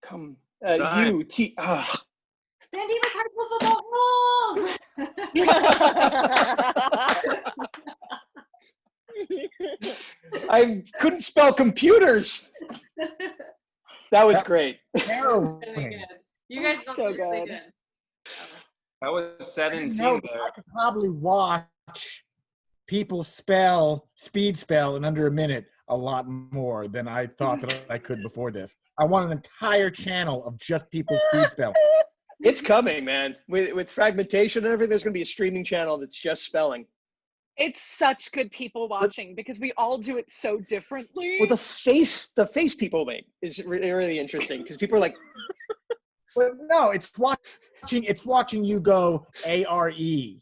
COMP. UT. San Dimas High School football rules. I couldn't spell computers. That was great. Really good. You guys so look really good. I was 17 No, there. I could probably watch people speed spell in under a minute a lot more than I thought that I could before this. I want an entire channel of just people speed spell. It's coming, man. With fragmentation and everything, there's going to be a streaming channel that's just spelling. It's such good people watching because we all do it so differently. Well, the face people make is really interesting because people are like, But no, it's watching you go ARE. You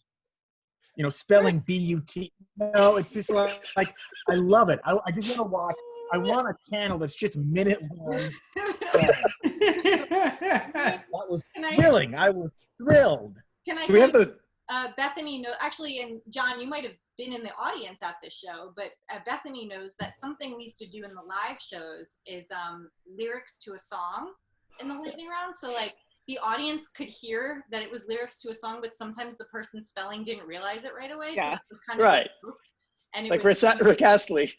know, spelling BUT. No, it's just like I love it. I just want to watch. I want a channel that's just minute long. That was thrilling. I was thrilled. Can I do we have the Bethany actually, and John, you might have been in the audience at this show, but Bethany knows that something we used to do in the live shows is lyrics to a song in the lightning round. So like the audience could hear that it was lyrics to a song, but sometimes the person spelling didn't realize it right away. Yeah. So it was kind of right. And it Like was, Rick Astley.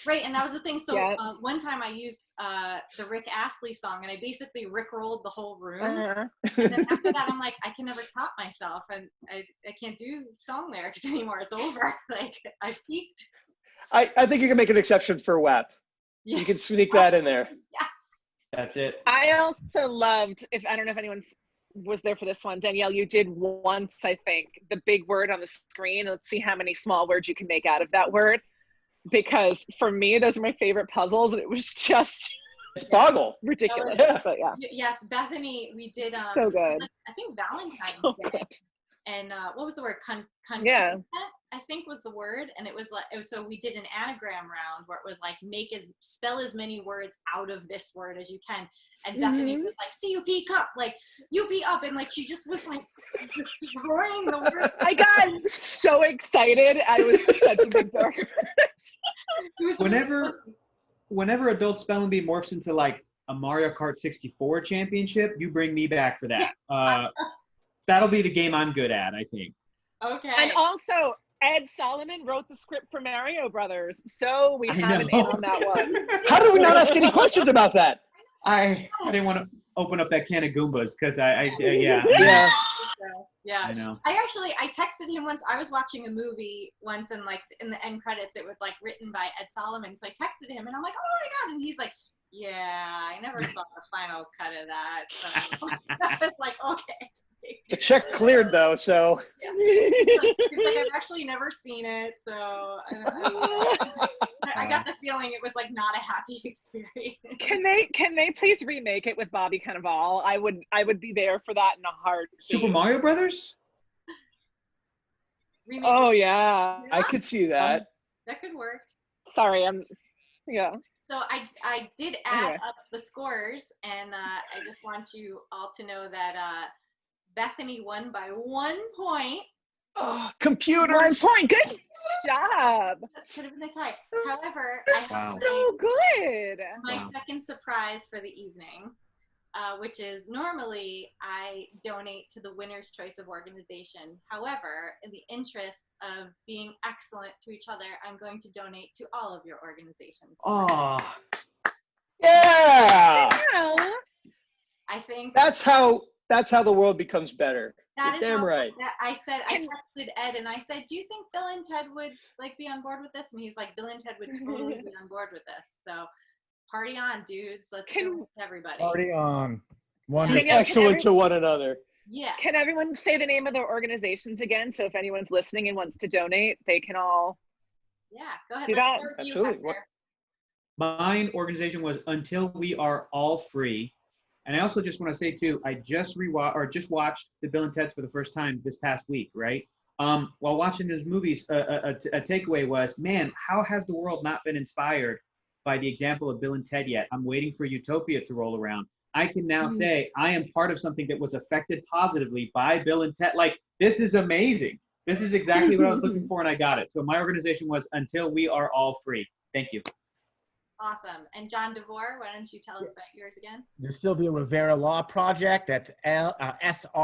Right, and that was the thing. So Yeah. One time I used the Rick Astley song, and I basically Rickrolled the whole room. Uh-huh. And then after that, I'm like, I can never top myself, and I can't do song lyrics anymore. It's over. Like, I peaked. I think you can make an exception for WAP. Yeah. You can sneak that in there. Yeah. That's it. I also loved, I don't know if anyone was there for this one, Danielle, you did once, I think, the big word on the screen. Let's see how many small words you can make out of that word. Because for me, those are my favorite puzzles, and it was just it's Boggle. Ridiculous, Yeah. but yeah. Yes, Bethany, we did. So good. I think Valentine's So Day. good. And what was the word? Yeah. I think was the word. And it was like, so we did an anagram round where it was like, spell as many words out of this word as you can. And Bethany was like, CUP cup, like UP up. And like, she just was like destroying the word. I got so excited. I was such a big dork. Whenever Adult Spelling Bee morphs into like a Mario Kart 64 championship, you bring me back for that. That'll be the game I'm good at, I think. Okay. And also, Ed Solomon wrote the script for Mario Brothers, so we have an in on that one. How did we not ask any questions about that? I didn't want to open up that can of Goombas because Yeah. Yeah. I know. I texted him once. I was watching a movie once, and like in the end credits, it was like written by Ed Solomon. So I texted him, and I'm like, oh my god! And he's like, yeah, I never saw the final cut of that. So I was like, okay. The check cleared though, so. Yeah. He's like, I've actually never seen it, so I got the feeling it was like not a happy experience. Can they please remake it with Bobby Cannavale? I would be there for that in a heartbeat. Super Mario Brothers? Oh yeah. I could see that. That could work. Sorry, yeah. So I did add up the scores, and I just want you all to know that Bethany won by 1 point. Oh, computers. 1 point. Good job. That could have been a tie. However, I have Wow. So good. my second surprise for the evening, which is normally I donate to the winner's choice of organization. However, in the interest of being excellent to each other, I'm going to donate to all of your organizations. Oh. Yeah. I think That's how the world becomes better. that You're is damn how- right. I texted Ed and I said, do you think Bill and Ted would like be on board with this? And he's like, Bill and Ted would totally be on board with this. So party on, dudes. Let's do it with everybody. Party on. Be Wonderful. Danielle, excellent to one another. Yeah. Can everyone say the name of their organizations again? So if anyone's listening and wants to donate, they can all. Yeah, go ahead. Do Let's that. start with you, Absolutely. Hector. Mine organization was Until We Are All Free. And I also just want to say too, I just watched the Bill and Ted's for the first time this past week, right? While watching those movies, a takeaway was, man, how has the world not been inspired by the example of Bill and Ted yet? I'm waiting for Utopia to roll around. I can now say I am part of something that was affected positively by Bill and Ted. Like, this is amazing. This is exactly what I was looking for, and I got it. So my organization was Until We Are All Free. Thank you. Awesome. And John DeVore, why don't you tell us about yours again? The Sylvia Rivera Law Project. That's srlp.org.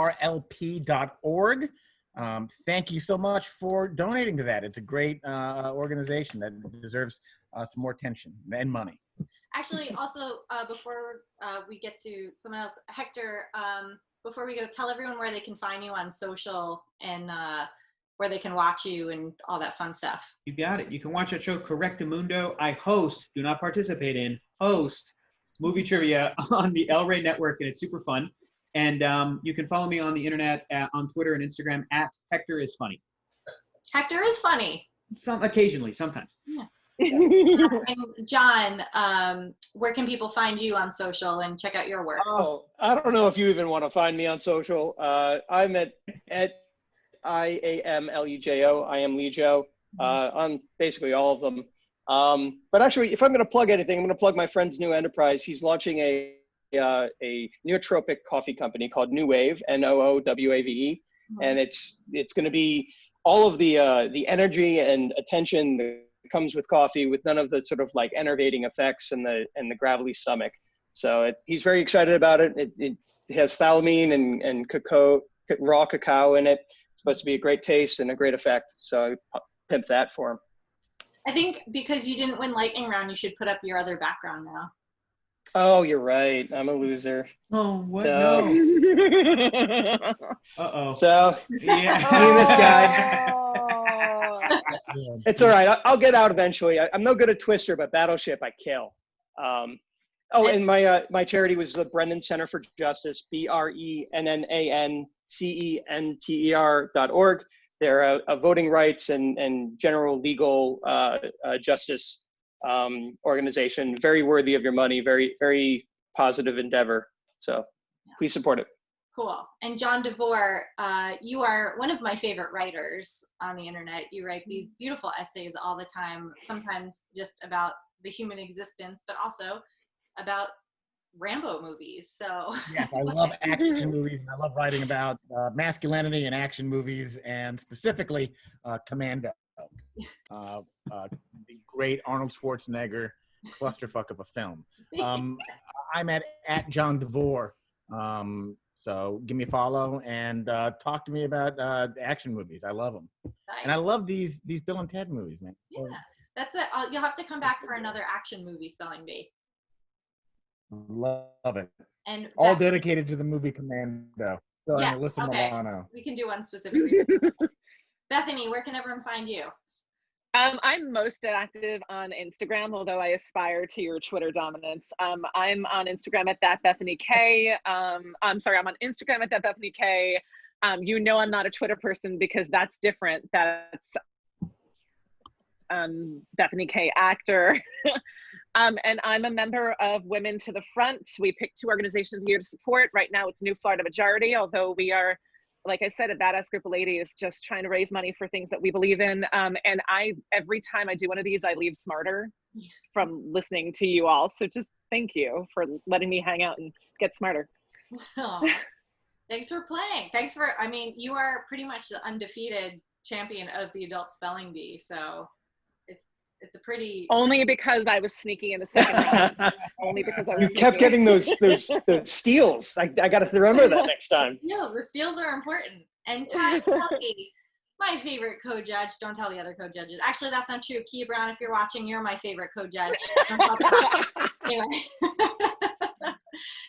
Thank you so much for donating to that. It's a great organization that deserves some more attention and money. Actually, also, before we get to someone else, Hector, before we go, tell everyone where they can find you on social and where they can watch you and all that fun stuff. You got it. You can watch that show, Correctamundo. I host, do not participate in, host movie trivia on the El Rey Network, and it's super fun. And you can follow me on the internet on Twitter and Instagram at Hector is Funny. Hector is funny. Occasionally, sometimes. Yeah. And John, where can people find you on social and check out your work? Oh, I don't know if you even want to find me on social. I'm at IAMLUJO. I am Lejo on basically all of them. But actually, if I'm going to plug anything, I'm going to plug my friend's new enterprise. He's launching a nootropic coffee company called New Wave, NOOWAVE, and it's going to be all of the energy and attention that comes with coffee, with none of the sort of like enervating effects and the gravelly stomach. So he's very excited about it. It has thelamine and raw cacao in it. It's supposed to be a great taste and a great effect. So I pimp that for him. I think because you didn't win lightning round, you should put up your other background now. Oh, you're right. I'm a loser. Oh, what? So, No. Uh-oh. So, Yeah. me and this guy. It's all right. I'll get out eventually. I'm no good at Twister, but Battleship I kill. And my charity was the Brennan Center for Justice, BRENNANCENTER.org. They're a voting rights and general legal justice organization. Very worthy of your money. Very, very positive endeavor. So please support it. Cool. And John DeVore, you are one of my favorite writers on the internet. You write these beautiful essays all the time, sometimes just about the human existence, but also about Rambo movies. So yes, I love action movies, and I love writing about masculinity in action movies, and specifically Commando, the great Arnold Schwarzenegger clusterfuck of a film. I'm at John DeVore. So give me a follow and talk to me about action movies. I love them. Nice. And I love these Bill and Ted movies, man. Yeah, that's it. You'll have to come back for another action movie spelling bee. Love it. And all dedicated to the movie Commando. So yeah, Alyssa Milano. We can do one specifically. Bethany, where can everyone find you? I'm most active on Instagram, although I aspire to your Twitter dominance. I'm on Instagram at that Bethany Kay. I'm sorry, I'm on Instagram at that Bethany Kay. You know I'm not a Twitter person because that's different. That's Bethany Kay actor. And I'm a member of Women to the Front. We picked 2 organizations here to support. Right now it's New Florida Majority, although we are, like I said, a badass group of ladies just trying to raise money for things that we believe in. And every time I do one of these, I leave smarter from listening to you all. So just thank you for letting me hang out and get smarter. Oh, thanks for playing. I mean, you are pretty much the undefeated champion of the adult spelling bee. So it's a pretty. Only because I was sneaky in the second round. Only because I was. You kept getting those steals. I got to remember that next time. No, the steals are important. And Ty Kelly, my favorite co-judge. Don't tell the other co-judges. Actually, that's not true. Kia Brown, if you're watching, you're my favorite co-judge. Anyway.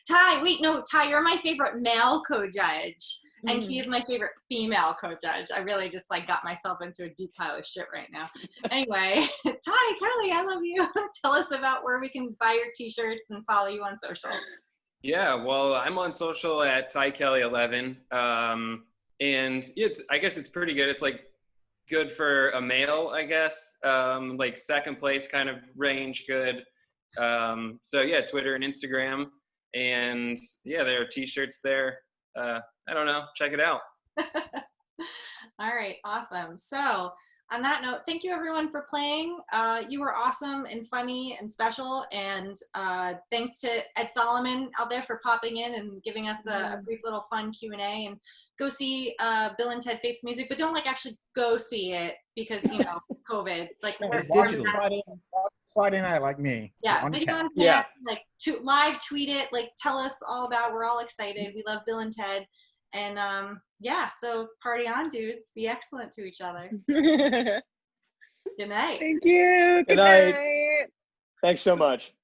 Ty, you're my favorite male co-judge. And he is my favorite female co-judge. I really just got myself into a deep pile of shit right now. Anyway, Ty, Kelly, I love you. Tell us about where we can buy your t-shirts and follow you on social. Yeah, well, I'm on social at TyKelly11. And I guess it's pretty good. It's good for a male, I guess. Second place kind of range, good. So yeah, Twitter and Instagram. And yeah, there are t-shirts there. I don't know. Check it out. All right. Awesome. So on that note, thank you everyone for playing. You were awesome and funny and special. And thanks to Ed Solomon out there for popping in and giving us a brief little fun Q&A. And go see Bill and Ted Face the Music, but don't actually go see it because, COVID. Friday night, like me. Yeah, to live tweet it, tell us all about. We're all excited. We love Bill and Ted, and so party on, dudes. Be excellent to each other. Good night. Thank you. Good night. Thanks so much.